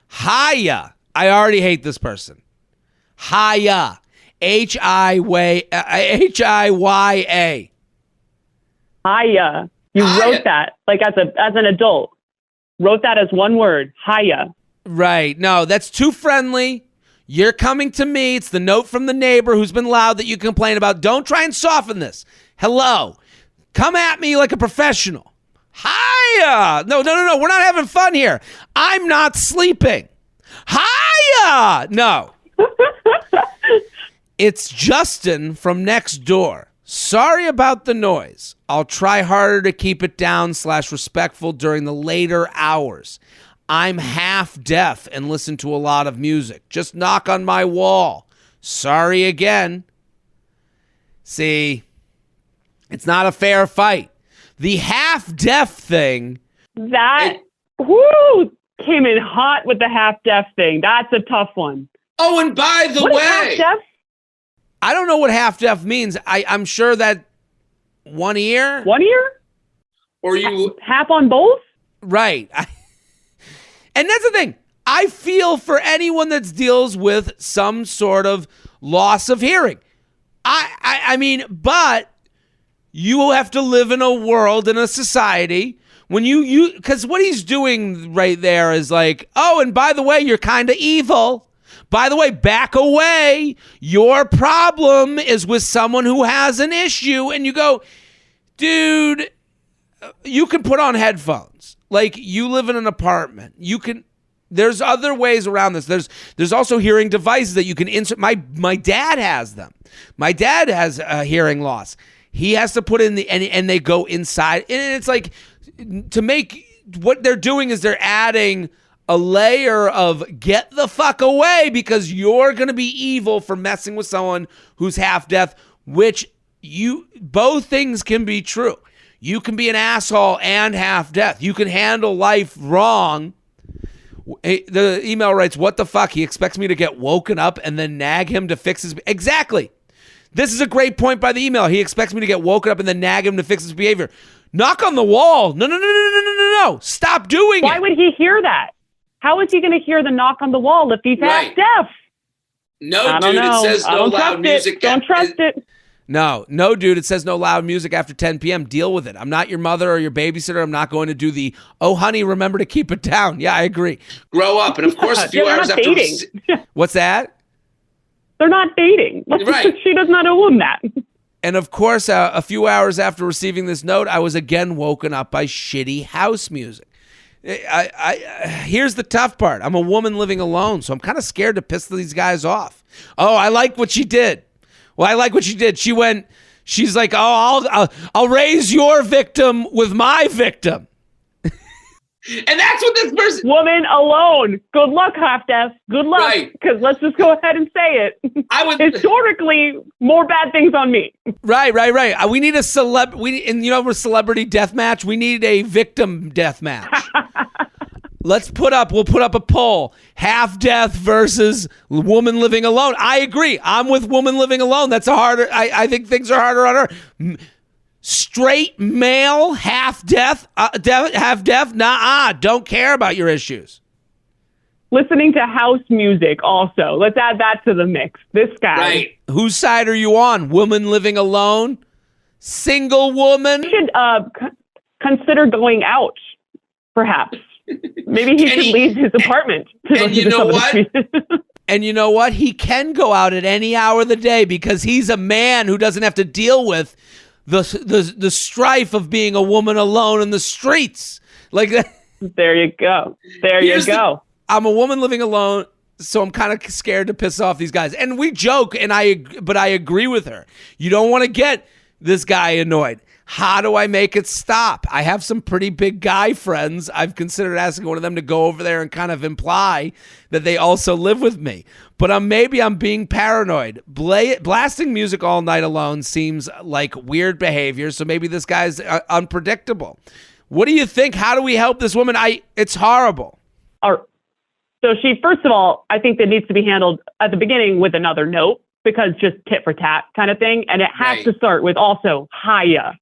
Hiya. I already hate this person. Hiya. Hiya. Hiya. You wrote that like as an adult. Wrote that as one word. Hiya. Right. No, that's too friendly. You're coming to me. It's the note from the neighbor who's been loud that you complain about. Don't try and soften this. Hello. Come at me like a professional. Hiya. No. We're not having fun here. I'm not sleeping. Hiya. No. It's Justin from next door. Sorry about the noise. I'll try harder to keep it down / respectful during the later hours. I'm half deaf and listen to a lot of music. Just knock on my wall. Sorry again. See, it's not a fair fight. The half deaf thing. That came in hot with the half deaf thing. That's a tough one. Oh, and by the way, half deaf? I don't know what half deaf means. I'm sure that one ear? One ear? Or you half on both? Right. And that's the thing. I feel for anyone that deals with some sort of loss of hearing. I mean, but you have to live in a world, in a society, when you because what he's doing right there is like, oh, and by the way, you're kind of evil. By the way, back away. Your problem is with someone who has an issue. And you go, dude, you can put on headphones. Like, you live in an apartment. There's other ways around this. There's also hearing devices that you can insert. My dad has them. My dad has a hearing loss. He has to put in and they go inside. And it's like, to make, what they're doing is they're adding a layer of get the fuck away because you're going to be evil for messing with someone who's half deaf, which both things can be true. You can be an asshole and half deaf. You can handle life wrong. The email writes, what the fuck? He expects me to get woken up and then nag him to fix his... Exactly. This is a great point by the email. He expects me to get woken up and then nag him to fix his behavior. Knock on the wall. No. Stop doing it. Why would he hear that? How is he going to hear the knock on the wall if he's half deaf? No, dude, it says no loud music. Don't trust it. No, dude, it says no loud music after 10 p.m. Deal with it. I'm not your mother or your babysitter. I'm not going to do the, oh, honey, remember to keep it down. Yeah, I agree. Grow up. And of course, a few hours after... What's that? They're not dating. Right. She does not own that. And of course, a few hours after receiving this note, I was again woken up by shitty house music. Here's the tough part. I'm a woman living alone, so I'm kind of scared to piss these guys off. Oh, I like what she did. Well, I like what she did. She's like, oh, I'll raise your victim with my victim. And that's what this person... Woman alone. Good luck, half deaf. Good luck. Right. Because let's just go ahead and say it. Historically, more bad things on me. Right. We need a with celebrity death match, we need a victim death match. We'll put up a poll. Half deaf versus woman living alone. I agree. I'm with woman living alone. That's I think things are harder on her. Straight male, half deaf, nah, don't care about your issues. Listening to house music also. Let's add that to the mix. This guy. Right. Whose side are you on? Woman living alone? Single woman? You should consider going out, perhaps. Maybe he should leave his apartment. And you know what? And you know what? He can go out at any hour of the day because he's a man who doesn't have to deal with the strife of being a woman alone in the streets. Like that. There you go. You go. I'm a woman living alone. So I'm kind of scared to piss off these guys. And we joke, but I agree with her. You don't want to get this guy annoyed. How do I make it stop? I have some pretty big guy friends. I've considered asking one of them to go over there and kind of imply that they also live with me. But maybe I'm being paranoid. Blasting music all night alone seems like weird behavior, so maybe this guy's unpredictable. What do you think? How do we help this woman? It's horrible. So first of all, I think that needs to be handled at the beginning with another note, because just tit for tat kind of thing. And it has to start with also, hiya.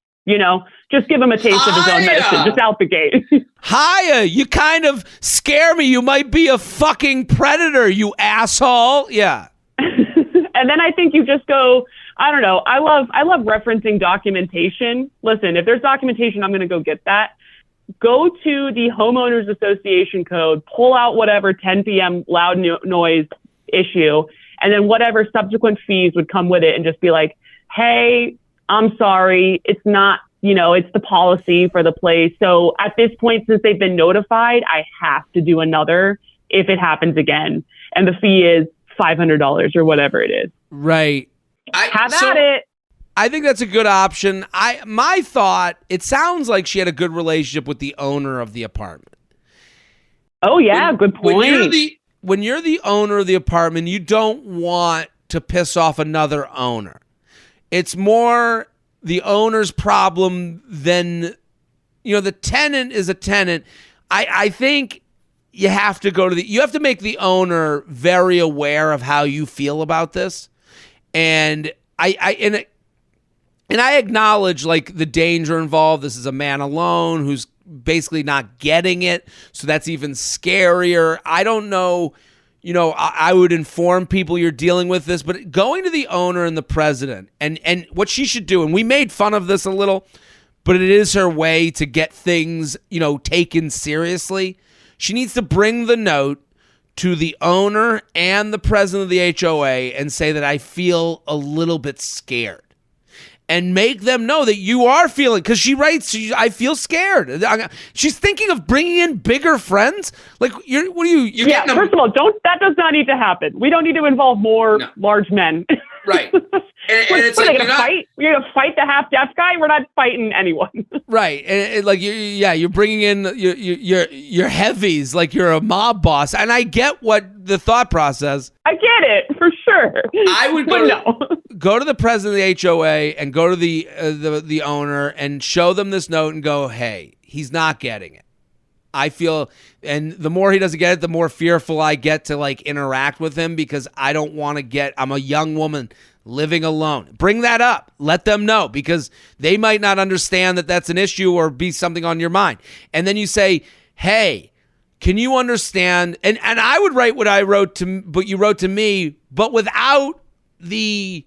Just give him a taste of his own medicine, just out the gate. Hiya, you kind of scare me. You might be a fucking predator, you asshole. Yeah. And then I think you just go, I don't know. I love referencing documentation. Listen, if there's documentation, I'm going to go get that. Go to the homeowners association code, pull out whatever 10 p.m. loud noise issue, and then whatever subsequent fees would come with it, and just be like, hey, I'm sorry, it's not, it's the policy for the place. So at this point, since they've been notified, I have to do another if it happens again. And the fee is $500 or whatever it is. Right. Have at it. I think that's a good option. My thought, it sounds like she had a good relationship with the owner of the apartment. Oh, yeah, good point. When you're the owner of the apartment, you don't want to piss off another owner. It's more the owner's problem than, the tenant is a tenant. I think you have to you have to make the owner very aware of how you feel about this. And I acknowledge like the danger involved. This is a man alone who's basically not getting it. So that's even scarier. I don't know. I would inform people you're dealing with this, but going to the owner and the president and what she should do, and we made fun of this a little, but it is her way to get things, taken seriously. She needs to bring the note to the owner and the president of the HOA and say that I feel a little bit scared. And make them know that you are feeling, because she writes, I feel scared. She's thinking of bringing in bigger friends. Like, you're first of all, that does not need to happen. We don't need to involve more large men. Right. And it's like, you're going to fight the half-deaf guy? We're not fighting anyone. Right. And you're bringing in your heavies, like you're a mob boss. And I get what the thought process. I get it, for sure. I would go to the president of the HOA and go to the owner and show them this note and go, hey, he's not getting it. I feel, and the more he doesn't get it, the more fearful I get to like interact with him, because I don't want to I'm a young woman living alone. Bring that up. Let them know, because they might not understand that that's an issue or be something on your mind. And then you say, hey, can you understand? And I would write what you wrote to me, but without you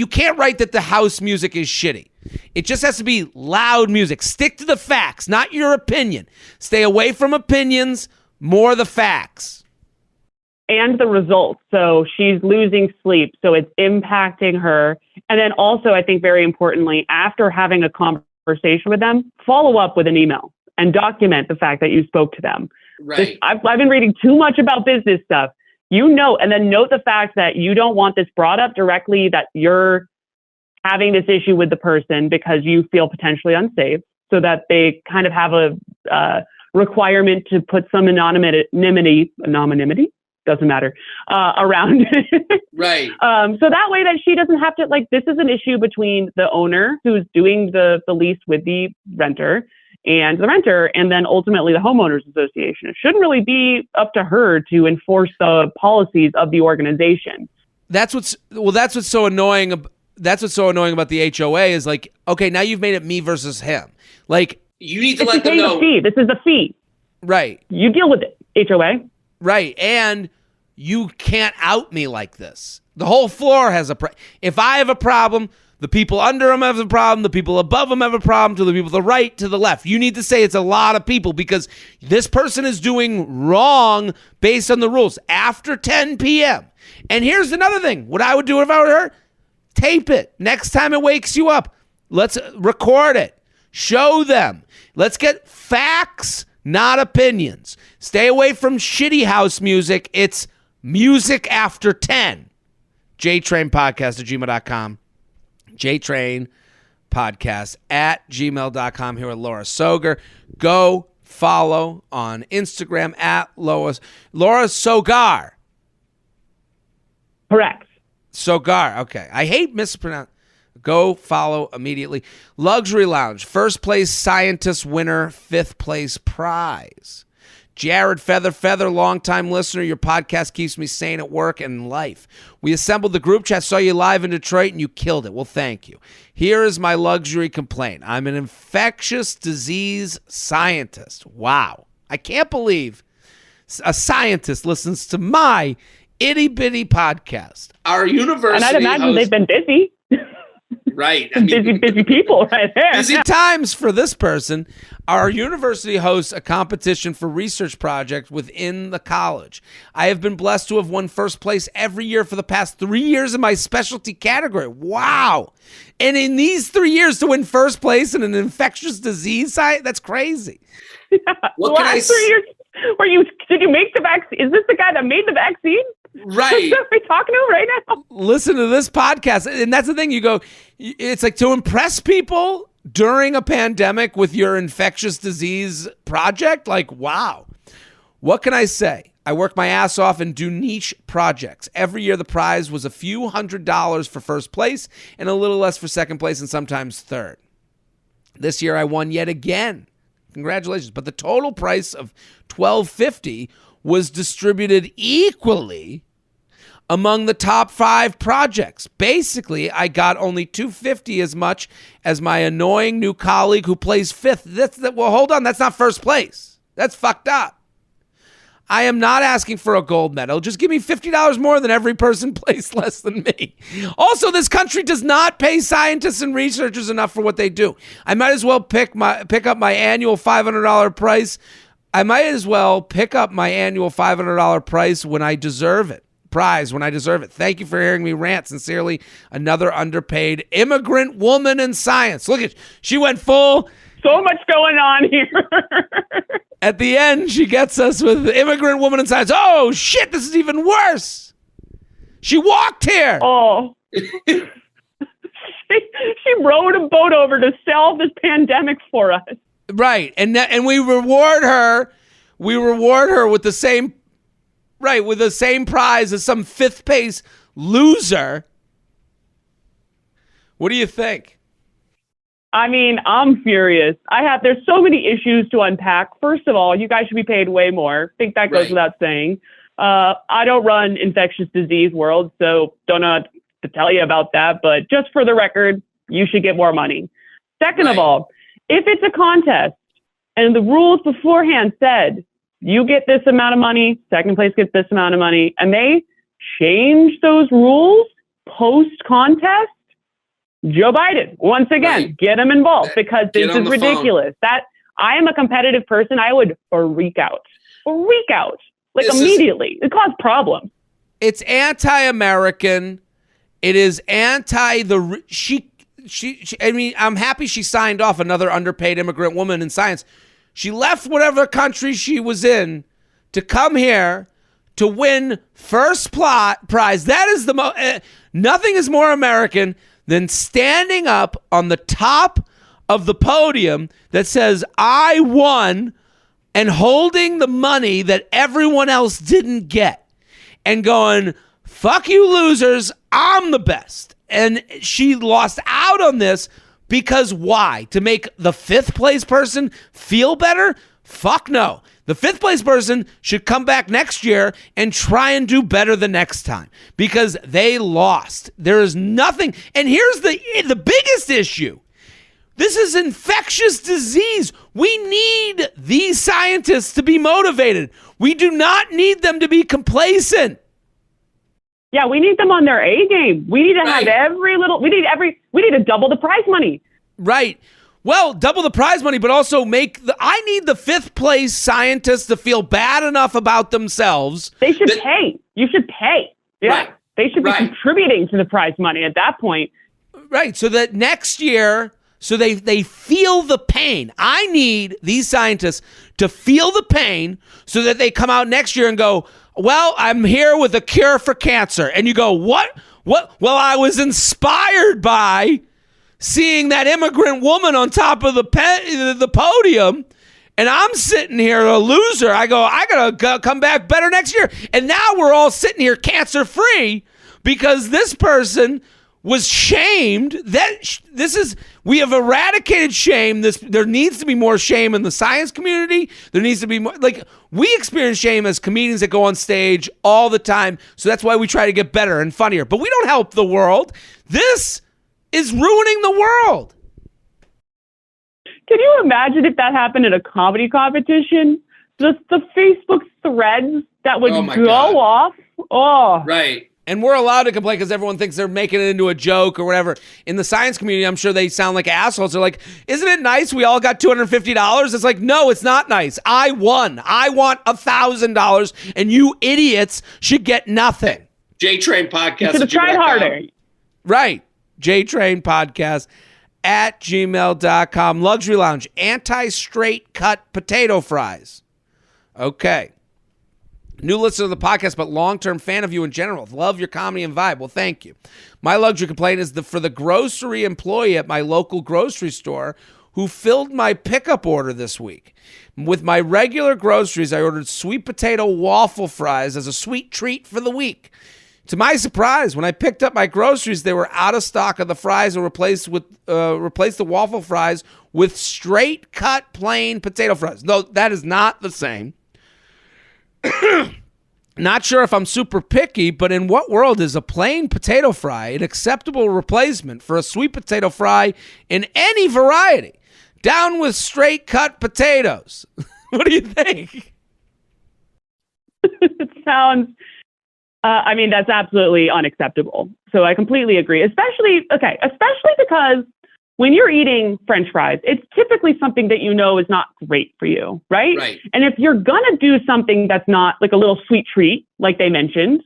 can't write that the house music is shitty. It just has to be loud music. Stick to the facts, not your opinion. Stay away from opinions, more the facts. And the results. So she's losing sleep, so it's impacting her. And then also, I think very importantly, after having a conversation with them, follow up with an email and document the fact that you spoke to them. Right. I've been reading too much about business stuff. And then note the fact that you don't want this brought up directly, that you're having this issue with the person because you feel potentially unsafe, so that they kind of have a requirement to put some anonymity, doesn't matter, around. Right. So that way that she doesn't have to, this is an issue between the owner who's doing the lease with the renter and the renter, and then ultimately the homeowners association. It shouldn't really be up to her to enforce the policies of the organization. That's what's so annoying. That's what's so annoying about the HOA is like, okay, now you've made it me versus him. Like, you need to let them know. Fee. This is a fee. Right. You deal with it, HOA. Right. And you can't out me like this. The whole floor has if I have a problem, the people under him have a problem, the people above him have a problem, to the people to the right, to the left. You need to say it's a lot of people, because this person is doing wrong based on the rules after 10 p.m. And here's another thing. What I would do if I were her, tape it. Next time it wakes you up, let's record it. Show them. Let's get facts, not opinions. Stay away from shitty house music. It's music after 10. JTrain podcast at gmail.com. JTrain podcast at gmail.com. Here with Laura Sogar. Go follow on Instagram at Laura Sogar. Correct. Sogar. Okay. I hate mispronounce. Go follow immediately. Luxury Lounge. First place scientist winner. 5th place prize. Jared Feather, longtime listener. Your podcast keeps me sane at work and in life. We assembled the group chat, saw you live in Detroit, and you killed it. Well, thank you. Here is my luxury complaint. I'm an infectious disease scientist. Wow. I can't believe a scientist listens to my itty-bitty podcast. Our university And I'd imagine they've been busy. Right. I mean, busy people right there. Busy times for this person. Our university hosts a competition for research projects within the college. I have been blessed to have won first place every year for the past 3 years in my specialty category. Wow. And in these 3 years to win first place in an infectious disease site, that's crazy. Yeah. The last 3 years, did you make the vaccine? Is this the guy that made the vaccine? Right. Are we talking to right now? Listen to this podcast. And that's the thing. You go, it's like to impress people during a pandemic with your infectious disease project. Like, wow. What can I say? I work my ass off and do niche projects. Every year the prize was a few $100s for first place and a little less for second place and sometimes third. This year I won yet again. Congratulations. But the total price of $1,250 was distributed equally among the top 5 projects. Basically, I got only $250 as much as my annoying new colleague who plays 5th. Well, hold on. That's not first place. That's fucked up. I am not asking for a gold medal. Just give me $50 more than every person placed less than me. Also, this country does not pay scientists and researchers enough for what they do. I might as well pick up my annual $500 price. I might as well pick up my annual $500 price when I deserve it. Thank you for hearing me rant. Sincerely, another underpaid immigrant woman in science. Look at, she went full. So much going on here. At the end, she gets us with immigrant woman in science. Oh, shit, this is even worse. She walked here. Oh. She rowed a boat over to sell this pandemic for us. Right. And we reward her. We reward her with the same prize as some 5th place loser. What do you think? I mean, I'm furious. There's so many issues to unpack. First of all, you guys should be paid way more. I think that goes without saying. I don't run infectious disease world, so don't know to tell you about that. But just for the record, you should get more money. Second of all, if it's a contest and the rules beforehand said you get this amount of money, second place gets this amount of money, and they change those rules post-contest, Joe Biden, once again, get him involved because this is ridiculous. That I am a competitive person. I would freak out, like this immediately. It caused problems. It's anti-American. It is anti the she. I mean, I'm happy she signed off, another underpaid immigrant woman in science. She left whatever country she was in to come here to win first prize. That is nothing is more American than standing up on the top of the podium that says, I won, and holding the money that everyone else didn't get and going, fuck you losers, I'm the best. And she lost out on this because why? To make the 5th place person feel better? Fuck no. The 5th place person should come back next year and try and do better the next time because they lost. There is nothing. And here's the biggest issue. This is infectious disease. We need these scientists to be motivated. We do not need them to be complacent. Yeah, we need them on their A game. We need to have we need to double the prize money. Right. Well, double the prize money, but also I need the 5th place scientists to feel bad enough about themselves. They should pay. You should pay. Yeah. They should be contributing to the prize money at that point. Right. So that next year So they feel the pain. I need these scientists to feel the pain so that they come out next year and go, well, I'm here with a cure for cancer. And you go, what? Well, I was inspired by seeing that immigrant woman on top of the podium, and I'm sitting here a loser. I go, I gotta come back better next year. And now we're all sitting here cancer-free because this person was shamed. We have eradicated shame. There needs to be more shame in the science community. There needs to be more, we experience shame as comedians that go on stage all the time. So that's why we try to get better and funnier. But we don't help the world. This is ruining the world. Can you imagine if that happened in a comedy competition? The Facebook threads that would go off. Oh, right. And we're allowed to complain because everyone thinks they're making it into a joke or whatever. In the science community, I'm sure they sound like assholes. They're like, isn't it nice we all got $250? It's like, no, it's not nice. I won. I want $1,000, and you idiots should get nothing. JTrain podcast. You should have tried harder. Right. JTrain podcast at gmail.com. Luxury Lounge, anti-straight cut potato fries. Okay. New listener to the podcast, but long-term fan of you in general. Love your comedy and vibe. Well, thank you. My luxury complaint is for the grocery employee at my local grocery store who filled my pickup order this week. With my regular groceries, I ordered sweet potato waffle fries as a sweet treat for the week. To my surprise, when I picked up my groceries, they were out of stock of the fries and replaced the waffle fries with straight cut plain potato fries. No, that is not the same. Not sure if I'm super picky, but in what world is a plain potato fry an acceptable replacement for a sweet potato fry in any variety? Down with straight cut potatoes. What do you think? It sounds, that's absolutely unacceptable. So I completely agree, especially because when you're eating French fries, it's typically something that you know is not great for you, right? Right. And if you're going to do something that's not like a little sweet treat, like they mentioned,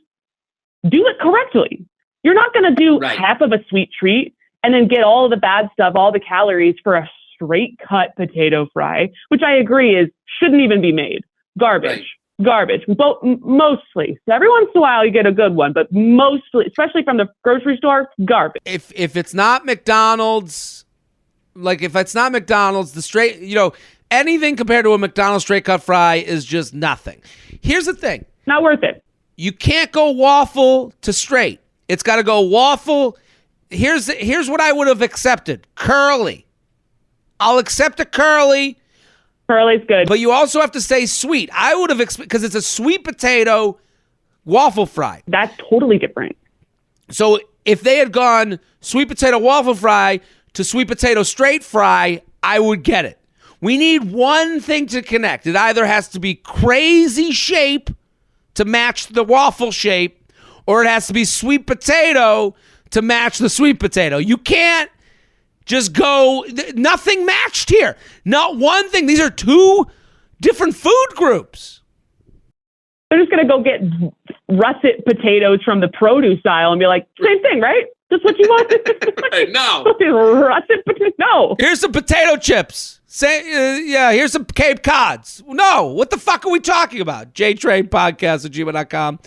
do it correctly. You're not going to do half of a sweet treat and then get all the bad stuff, all the calories for a straight cut potato fry, which I agree shouldn't even be made. Garbage. Mostly. So every once in a while you get a good one, but mostly, especially from the grocery store, garbage. If it's not McDonald's, the straight, anything compared to a McDonald's straight cut fry is just nothing. Here's the thing. Not worth it. You can't go waffle to straight. It's got to go waffle. Here's what I would have accepted. Curly. I'll accept a curly. Curly's good. But you also have to say sweet. I would have because it's a sweet potato waffle fry. That's totally different. So if they had gone sweet potato waffle fry to sweet potato straight fry, I would get it. We need one thing to connect. It either has to be crazy shape to match the waffle shape, or it has to be sweet potato to match the sweet potato. You can't just go, nothing matched here. Not one thing. These are two different food groups. They're just going to go get russet potatoes from the produce aisle and be like, same thing, right? Just what you want. No. Russet potatoes. No. Here's some potato chips. Here's some Cape Cods. No. What the fuck are we talking about? JTrain podcast at gmail.com.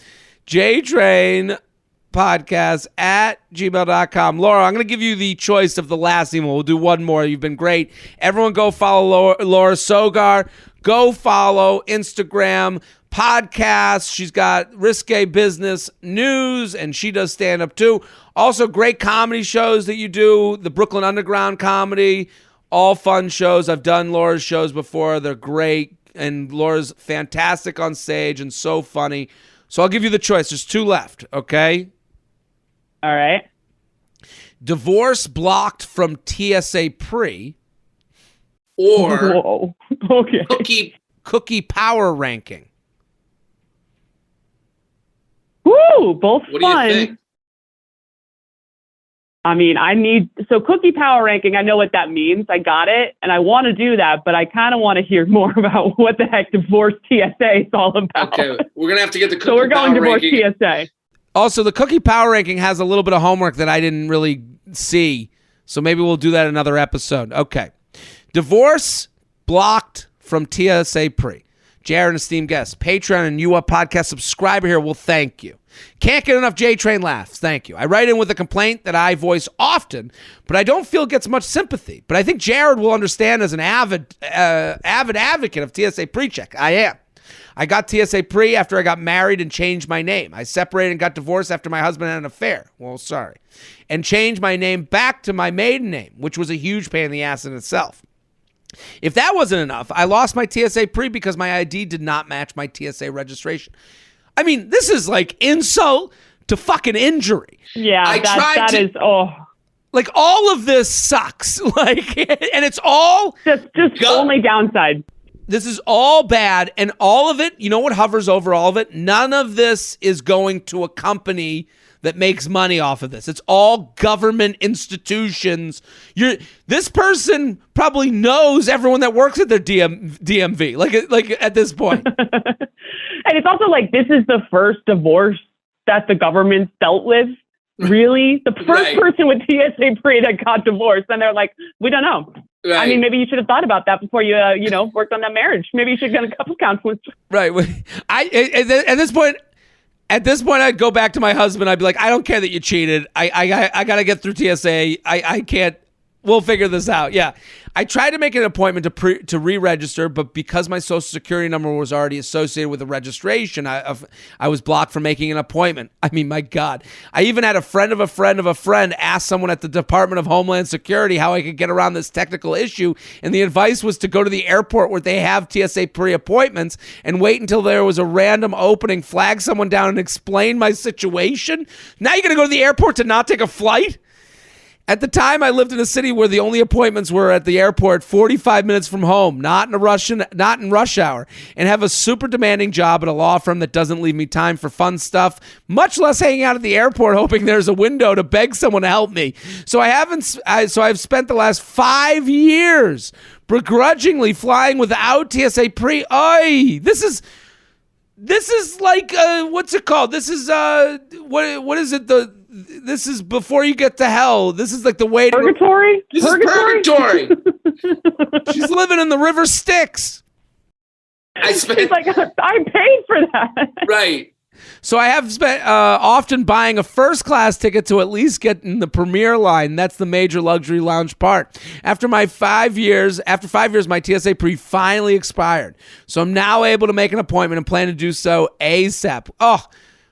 JTrain podcast at gmail.com. Laura, I'm going to give you the choice of the last email. We'll do one more. You've been great. Everyone go follow Laura Sogar. Go follow Instagram podcast. She's got Risque Business News, and she does stand-up too. Also, great comedy shows that you do. The Brooklyn Underground comedy. All fun shows. I've done Laura's shows before. They're great, and Laura's fantastic on stage and so funny. So I'll give you the choice. There's two left, okay? All right. Divorce blocked from TSA Pre. Or whoa. Okay. Cookie power ranking. Woo, both what fun. do you think? Cookie power ranking, I know what that means. I got it. And I want to do that, but I kind of want to hear more about what the heck divorce TSA is all about. Okay, we're going to have to get the cookie So we're going power divorce ranking. TSA. Also, the cookie power ranking has a little bit of homework that I didn't really see. So maybe we'll do that in another episode. Okay. Divorce blocked from TSA Pre. Jared, an esteemed guest, Patreon and UUP podcast subscriber here will thank you. Can't get enough JTrain laughs. Thank you. I write in with a complaint that I voice often, but I don't feel it gets much sympathy. But I think Jared will understand as an avid advocate of TSA Pre-Check. I am. I got TSA Pre after I got married and changed my name. I separated and got divorced after my husband had an affair. Well, sorry. And changed my name back to my maiden name, which was a huge pain in the ass in itself. If that wasn't enough, I lost my TSA Pre because my ID did not match my TSA registration. I mean, this is like insult to fucking injury. Yeah, that is. Like, all of this sucks. Like, and it's all just only downside. This is all bad, and all of it, you know what hovers over all of it? None of this is going to a company that makes money off of this. It's all government institutions. This person probably knows everyone that works at their DMV, like at this point. And it's also like, this is the first divorce that the government's dealt with. Really? The first person with TSA Pre that got divorced, and they're like, we don't know. Right. I mean, maybe you should have thought about that before you, worked on that marriage. Maybe you should get a couple counselors. Right. At this point, I'd go back to my husband. I'd be like, I don't care that you cheated. I got to get through TSA. I can't. We'll figure this out. Yeah. I tried to make an appointment to re-register, but because my social security number was already associated with the registration, I was blocked from making an appointment. I mean, my God. I even had a friend of a friend of a friend ask someone at the Department of Homeland Security how I could get around this technical issue, and the advice was to go to the airport where they have TSA pre-appointments and wait until there was a random opening, flag someone down, and explain my situation. Now you're going to go to the airport to not take a flight? At the time, I lived in a city where the only appointments were at the airport 45 minutes from home, not in rush hour, and have a super demanding job at a law firm that doesn't leave me time for fun stuff, much less hanging out at the airport hoping there's a window to beg someone to help me. So I've spent the last 5 years begrudgingly flying without TSA Pre. This is like what's it called? This is what is it? This is before you get to hell. This is like the way to purgatory. This is purgatory. She's living in the river Styx. It's like, I paid for that. Right. So I have spent often buying a first class ticket to at least get in the premier line. That's the major luxury lounge part. After 5 years, my TSA Pre finally expired. So I'm now able to make an appointment and plan to do so ASAP.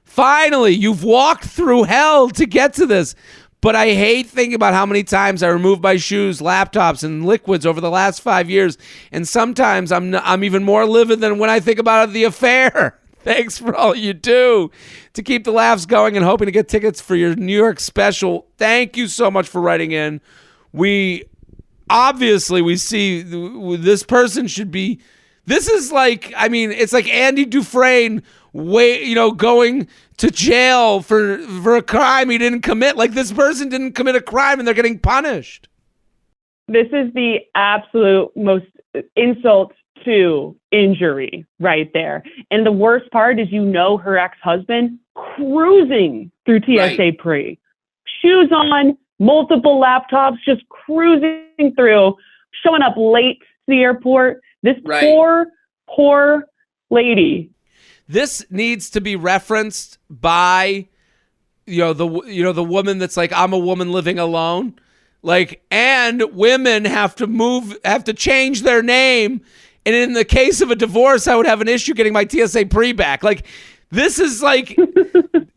Finally, you've walked through hell to get to this. But I hate thinking about how many times I removed my shoes, laptops, and liquids over the last 5 years. And sometimes I'm even more livid than when I think about the affair. Thanks for all you do to keep the laughs going and hoping to get tickets for your New York special. Thank you so much for writing in. We see this person should be. This is like, I mean, it's like Andy Dufresne going to jail for a crime he didn't commit. Like, this person didn't commit a crime and they're getting punished. This is the absolute most insult to injury right there. And the worst part is, her ex-husband cruising through TSA Pre. Shoes on, multiple laptops, just cruising through, showing up late to the airport. This poor lady. This needs to be referenced by, the woman that's like, I'm a woman living alone. Like, and women have to change their name. And in the case of a divorce, I would have an issue getting my TSA Pre back. Like, this is like,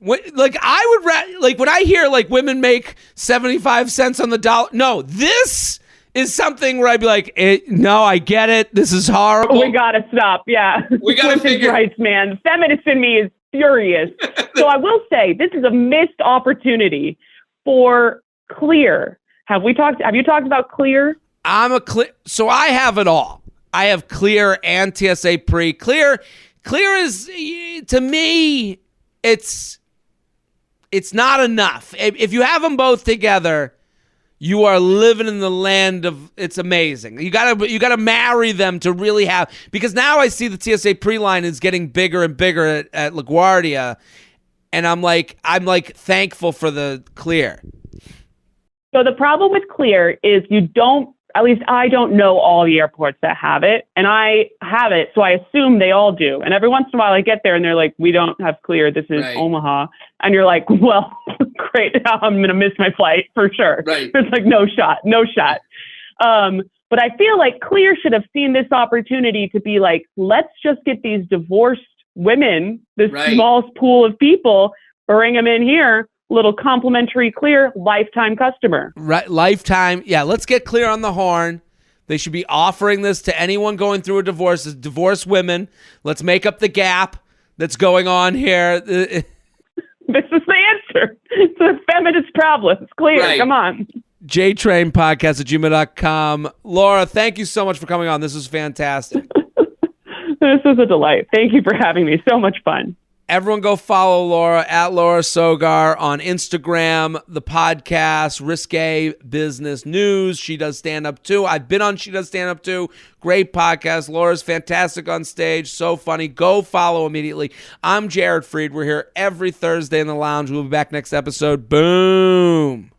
when I hear like women make 75 cents on the dollar. No, this is something where I'd be like, no, I get it. This is horrible. We got to stop. Yeah. We got to figure. Rights, man. The feminist in me is furious. So I will say, this is a missed opportunity for Clear. Have you talked about Clear? So I have it all. I have Clear and TSA Pre. Clear is, to me, it's not enough. If you have them both together, you are living in the land of, it's amazing. You gotta marry them to really have, because now I see the TSA Pre line is getting bigger and bigger at LaGuardia, and I'm like thankful for the Clear. So the problem with Clear is you don't, at least I don't know all the airports that have it. And I have it, so I assume they all do. And every once in a while I get there and they're like, we don't have Clear. This is Right. Omaha. And you're like, well, great. I'm going to miss my flight for sure. Right. It's like, no shot. But I feel like Clear should have seen this opportunity to be like, let's just get these divorced women, this Right. small pool of people, bring them in here. Little complimentary Clear lifetime customer. Right, lifetime. Yeah, let's get Clear on the horn. They should be offering this to anyone going through a divorce, as divorced women. Let's make up the gap that's going on here. This is the answer. It's a feminist problem. It's Clear. Right. Come on. JTrain podcast at gmail.com. Laura, thank you so much for coming on. This was fantastic. This is a delight. Thank you for having me. So much fun. Everyone go follow Laura at Laura Sogar on Instagram, the podcast, Risque Business News. She does stand-up too. I've been on She Does Stand-Up too. Great podcast. Laura's fantastic on stage. So funny. Go follow immediately. I'm Jared Freid. We're here every Thursday in the lounge. We'll be back next episode. Boom.